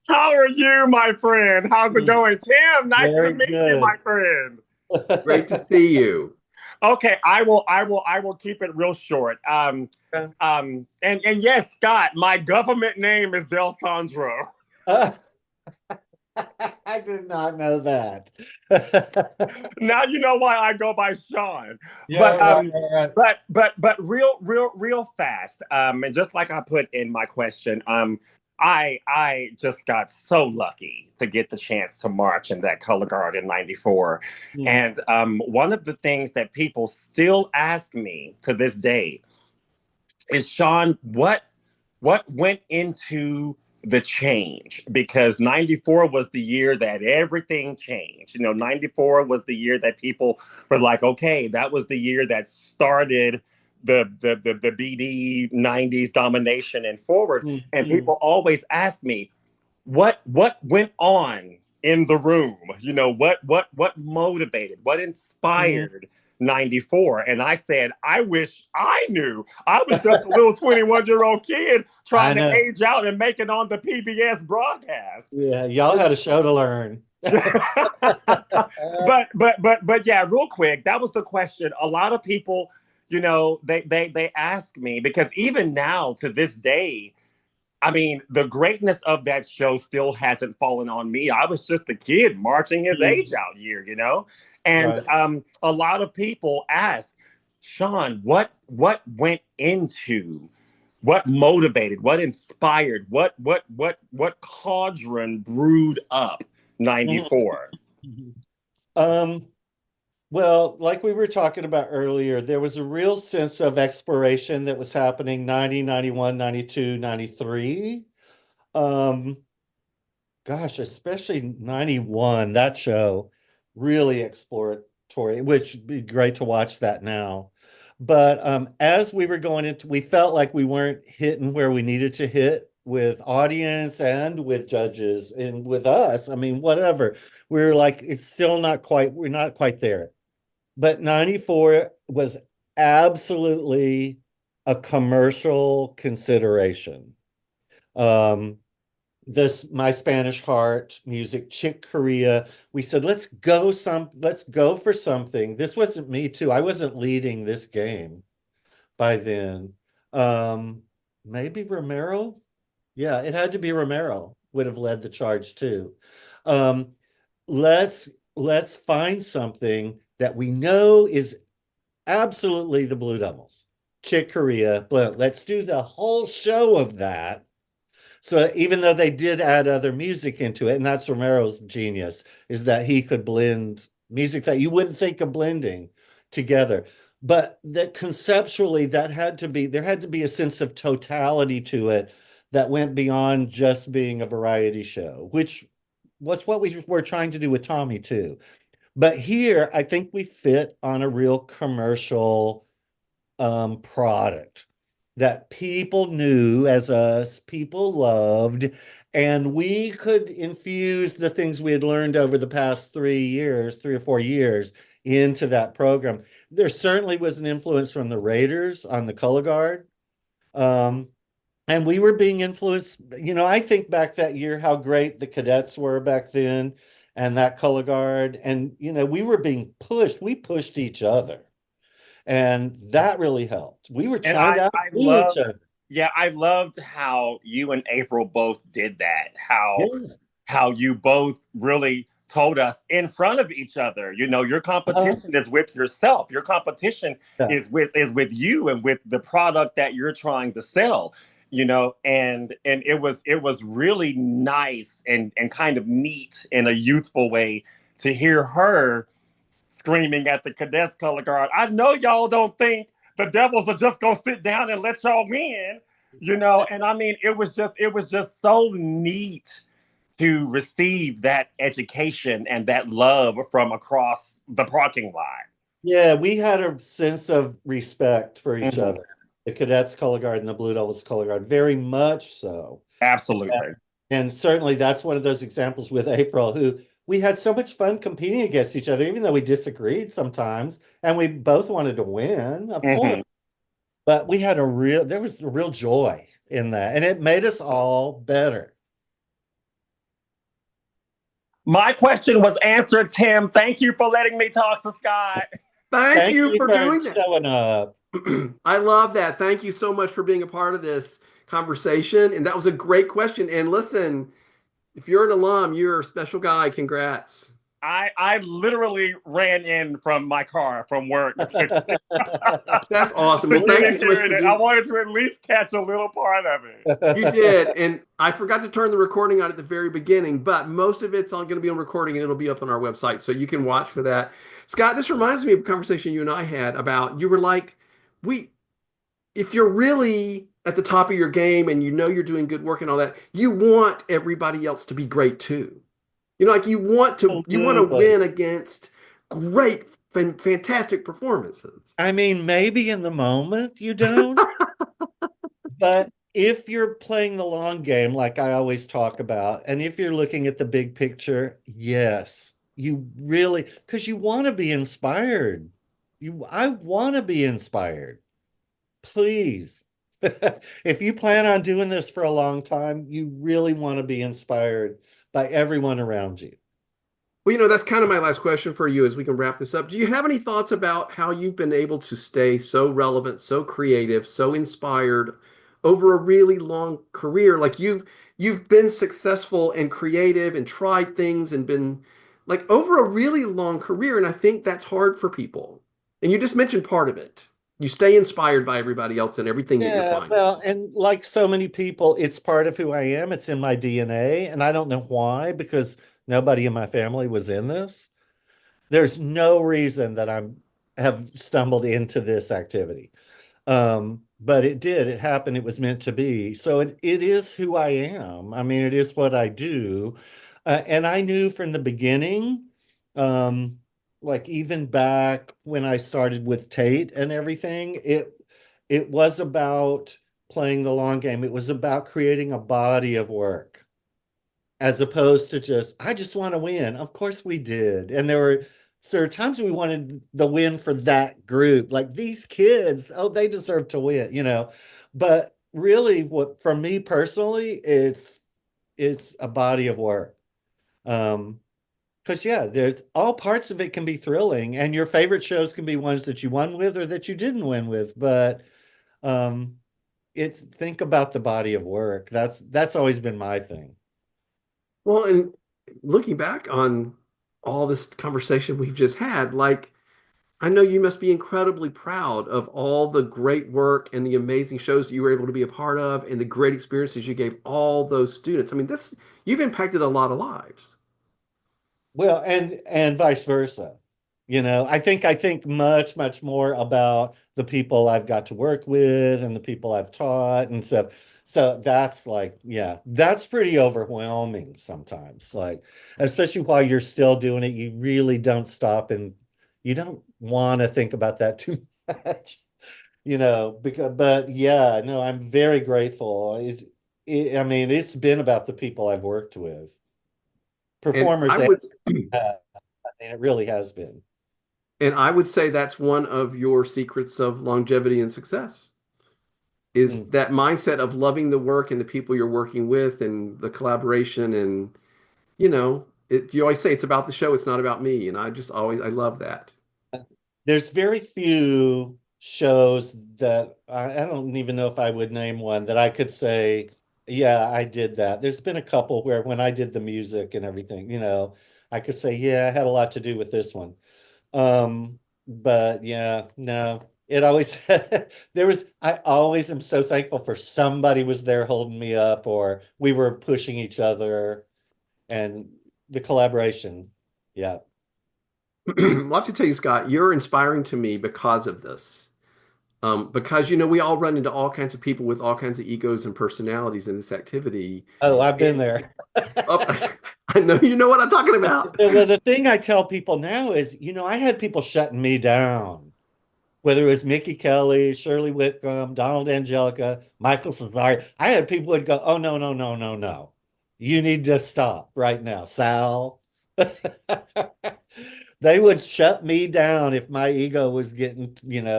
How are you, my friend? How's it going? Tim, nice to Very meet you, good. my friend. Great to see you. Okay, I will keep it real short. And yes, Scott, my government name is Del Sandro. I did not know that. Now you know why I go by Sean. Yeah, right. But real fast. And just like I put in my question, I just got so lucky to get the chance to march in that color guard in '94. And one of the things that people still ask me to this day is, Sean, what went into the change? Because '94 was the year that everything changed. You know, '94 was the year that people were like, okay, that was the year that started the BD '90s domination and forward. And people always ask me, what went on in the room? You know, what motivated, what inspired '94? And I said, I wish I knew. I was just a little 21-year-old kid trying to age out and make it on the PBS broadcast. Yeah, y'all had a show to learn. but yeah, real quick, that was the question. A lot of people, you know, they ask me, because even now to this day, I mean, the greatness of that show still hasn't fallen on me. I was just a kid marching his age out year, you know? And a lot of people ask, Sean, what went into, what motivated, what inspired, what cauldron brewed up '94? Well, like we were talking about earlier, there was a real sense of exploration that was happening 90, 91, 92, 93. Gosh, especially 91, that show, really exploratory, which would be great to watch that now. But as we were going into, we felt like we weren't hitting where we needed to hit with audience and with judges and with us. I mean, whatever. We're like, it's still not quite, we're not quite there. But 94 was absolutely a commercial consideration. Um, this My Spanish Heart music, Chick Corea. We said, let's go for something. This wasn't me too. I wasn't leading this game by then. Um, Maybe Romero. Yeah, it had to be Romero would have led the charge too. Um, let's let's find something that we know is absolutely the Blue Devils. Chick Corea. Let's do the whole show of that. So even though they did add other music into it, and that's Romero's genius, is that he could blend music that you wouldn't think of blending together. But that conceptually, there had to be a sense of totality to it that went beyond just being a variety show, which was what we were trying to do with Tommy too. But here, I think we fit on a real commercial product that people knew as us, people loved, and we could infuse the things we had learned over the past 3 years, 3 or 4 years, into that program. There certainly was an influence from the Raiders on the color guard. And we were being influenced. I think back that year how great the cadets were back then and that color guard. And, we were being pushed. We pushed each other. And that really helped. We were And trying to I outdo each loved, other. yeah, I loved how you and April both did that. How Yeah. you both really told us in front of each other, your Uh-huh. competition is with yourself. Your competition Yeah. is with you and with the product that you're trying to sell. And it was really nice and kind of neat in a youthful way to hear her screaming at the cadets color guard. I know y'all don't think the Devils are just gonna sit down and let y'all win. And I mean, it was just so neat to receive that education and that love from across the parking lot. Yeah, we had a sense of respect for each Mhm. other. The cadets color guard and the Blue Devils color guard, very much so. Absolutely. And certainly that's one of those examples with April, who we had so much fun competing against each other, even though we disagreed sometimes, and we both wanted to win, of course. Mhm. But there was a real joy in that, and it made us all better. My question was answered, Tim. Thank you for letting me talk to Scott. Thank Thank you you for for doing that. showing up. I love that. Thank you so much for being a part of this conversation. And that was a great question. And listen, if you're an alum, you're a special guy. Congrats. I literally ran in from my car from work to, That's awesome. to Well, get thank you in so much here. for And I doing. wanted to at least catch a little part of it. You did. And I forgot to turn the recording on at the very beginning, but most of it's all going to be on recording and it'll be up on our website. So you can watch for that. Scott, this reminds me of a conversation you and I had about you were like, we if you're really at the top of your game and you know you're doing good work and all that, you want everybody else to be great too. Like you want to Absolutely. win against great, fantastic performances. I mean, maybe in the moment you don't, but if you're playing the long game, like I always talk about, and if you're looking at the big picture, yes, you really, because you want to be inspired. I want to be inspired. Please. If you plan on doing this for a long time, you really want to be inspired by everyone around you. Well, that's kind of my last question for you as we can wrap this up. Do you have any thoughts about how you've been able to stay so relevant, so creative, so inspired over a really long career? Like you've been successful and creative and tried things and been like over a really long career, and I think that's hard for people. And you just mentioned part of it. You stay inspired by everybody else and everything that you're Yeah, finding. well, and like so many people, it's part of who I am. It's in my DNA, and I don't know why, because nobody in my family was in this. There's no reason that I'm have stumbled into this activity. But it did, it happened, it was meant to be. So it is who I am. I mean, it is what I do. And I knew from the beginning, um, like even back when I started with Tate and everything, it was about playing the long game. It was about creating a body of work as opposed to just, I just want to win. Of course we did. And there were times we wanted the win for that group, like these kids, oh, they deserve to win, But really, what for me personally, it's a body of work. Because yeah, there's all parts of it can be thrilling, and your favorite shows can be ones that you won with or that you didn't win with. But um, it's think about the body of work. That's always been my thing. Well, and looking back on all this conversation we've just had, like, I know you must be incredibly proud of all the great work and the amazing shows that you were able to be a part of and the great experiences you gave all those students. I mean, this you've impacted a lot of lives. Well, and vice versa. I think much, much more about the people I've got to work with and the people I've taught and stuff. So that's like, yeah, that's pretty overwhelming sometimes. Like, especially while you're still doing it, you really don't stop and you don't want to think about that too much, but yeah, no, I'm very grateful. I mean, it's been about the people I've worked with, And performers, I and would it really has been. and I would say that's one of your secrets of longevity and success is Mm. that mindset of loving the work and the people you're working with and the collaboration and you always say it's about the show, it's not about me. And I love that. There's very few shows that I don't even know if I would name one that I could say, yeah, I did that. There's been a couple where when I did the music and everything, I could say, yeah, I had a lot to do with this one. But yeah, no, it always I always am so thankful for somebody was there holding me up or we were pushing each other and the collaboration. Yeah. Well, I have to tell you, Scott, you're inspiring to me because of this. Because we all run into all kinds of people with all kinds of egos and personalities in this activity. Oh, I've been And there. oh, I know you know what I'm talking about. Well, the thing I tell people now is, I had people shutting me down, whether it was Mickey Kelly, Shirley Whitcomb, Donald Angelica, Michael Cesare. I had people who would go, oh, no, no, no, no, no. You need to stop right now, Sal. They would shut me down if my ego was getting,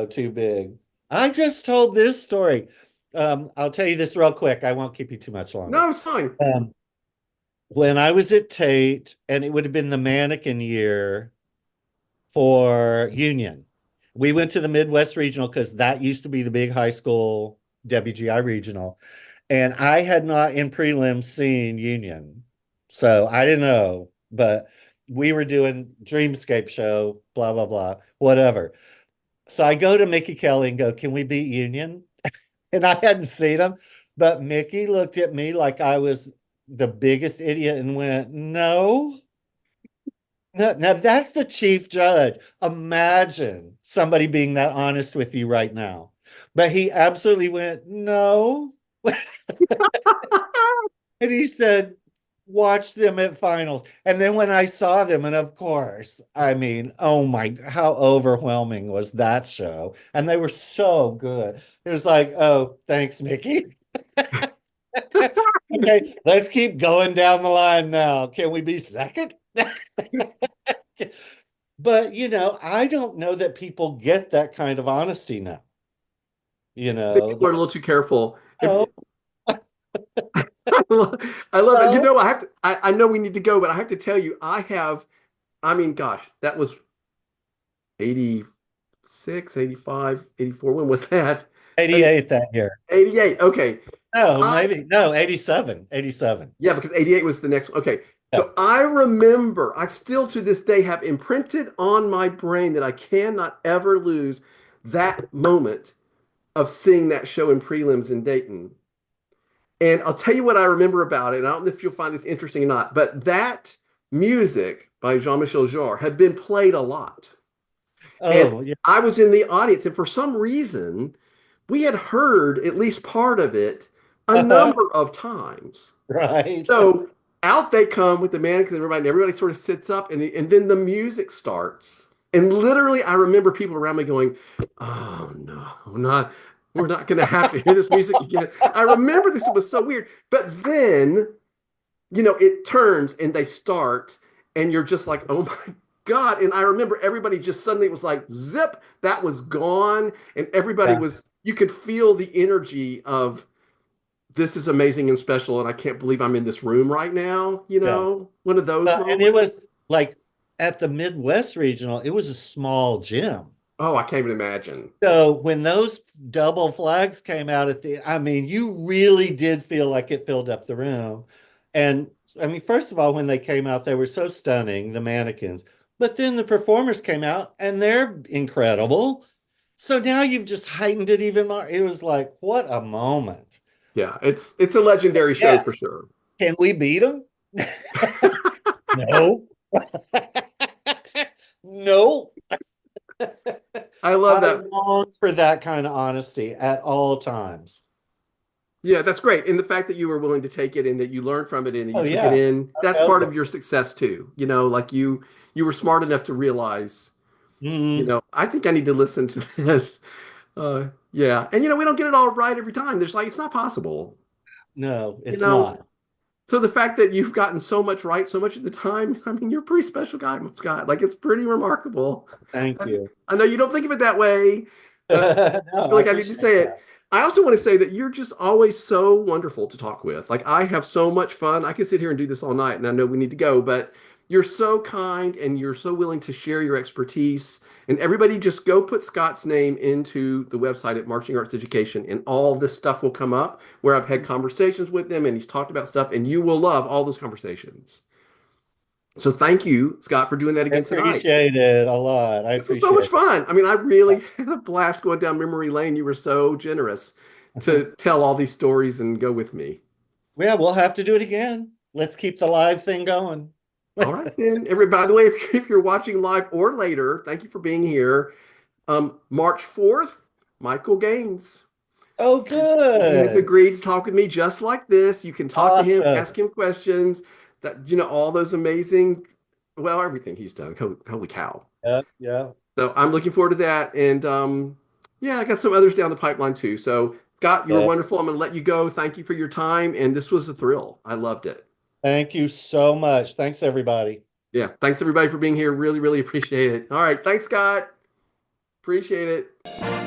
too big. I just told this story. I'll tell you this real quick. I won't keep you too much longer. No, it's fine. When I was at Tate, and it would have been the mannequin year for Union. We went to the Midwest Regional because that used to be the big high school WGI Regional. And I had not in prelims seen Union. So I didn't know, but we were doing Dreamscape show, blah, blah, blah, whatever. So I go to Mickey Kelly and go, can we beat Union? And I hadn't seen him, but Mickey looked at me like I was the biggest idiot and went, no. Now that's the chief judge. Imagine somebody being that honest with you right now. But he absolutely went, no. And he said, watch them at finals. And then when I saw them, and of course, I mean, oh my, how overwhelming was that show? And they were so good. It was like, oh, thanks, Mickey. Okay, let's keep going down the line now. Can we be second? But I don't know that people get that kind of honesty now. I think people are a little too careful. Oh, I love it. well, I know we need to go, but I have to tell you, I mean, gosh, that was 86, 85, 84. When was that? 88 that year. 88. Okay. So No, maybe. No, 87. 87. yeah, because 88 was the next one. Okay. Yeah. So I remember, I still to this day have imprinted on my brain that I cannot ever lose that moment of seeing that show in prelims in Dayton. And I'll tell you what I remember about it. And I don't know if you'll find this interesting or not, but that music by Jean-Michel Jarre had been played a lot. And Oh, yeah. I was in the audience, and for some reason, we had heard at least part of it a number of times. Right. So out they come with the mannequins and everybody sort of sits up, and then the music starts. And literally, I remember people around me going, oh, no, not. We're not going to have to hear this music again. I remember this. It was so weird. But then, it turns and they start, and you're just like, oh my God. And I remember everybody just suddenly was like, zip, that was gone. And everybody you could feel the energy of, this is amazing and special. And I can't believe I'm in this room right now. One of those moments. And it was like at the Midwest Regional, it was a small gym. Oh, I can't even imagine. So when those double flags came out you really did feel like it filled up the room. And first of all, when they came out, they were so stunning, the mannequins. But then the performers came out and they're incredible. So now you've just heightened it even more. It was like, what a moment. Yeah, it's a legendary show for sure. Can we beat them? No. No. I love that. I long for that kind of honesty at all times. Yeah, that's great. And the fact that you were willing to take it and that you learned from it and that you took it in, that's part of your success too. Like you were smart enough to realize, I think I need to listen to this. Yeah. And we don't get it all right every time. It's not possible. No, it's not. So the fact that you've gotten so much right so much of the time, you're a pretty special guy, Scott. It's pretty remarkable. Thank you. I know you don't think of it that way. But I feel like I need to say it. I also want to say that you're just always so wonderful to talk with. I have so much fun. I could sit here and do this all night, and I know we need to go, but you're so kind and you're so willing to share your expertise. And everybody just go put Scott's name into the website at Marching Arts Education, and all this stuff will come up where I've had conversations with him and he's talked about stuff, and you will love all those conversations. So thank you, Scott, for doing that again tonight. I appreciate it a lot. It was so much fun. I really had a blast going down memory lane. You were so generous to tell all these stories and go with me. Yeah, we'll have to do it again. Let's keep the live thing going. All right, then. By the way, if you're watching live or later, thank you for being here. March 4th, Michael Gaines. Oh, good. He has agreed to talk with me just like this. You can talk to him, ask him questions. All those amazing, everything he's done. Holy cow. Yeah. So I'm looking forward to that. And I got some others down the pipeline too. So Scott, you were wonderful. I'm going to let you go. Thank you for your time. And this was a thrill. I loved it. Thank you so much. Thanks, everybody. Yeah. Thanks, everybody, for being here. Really, really appreciate it. All right. Thanks, Scott. Appreciate it.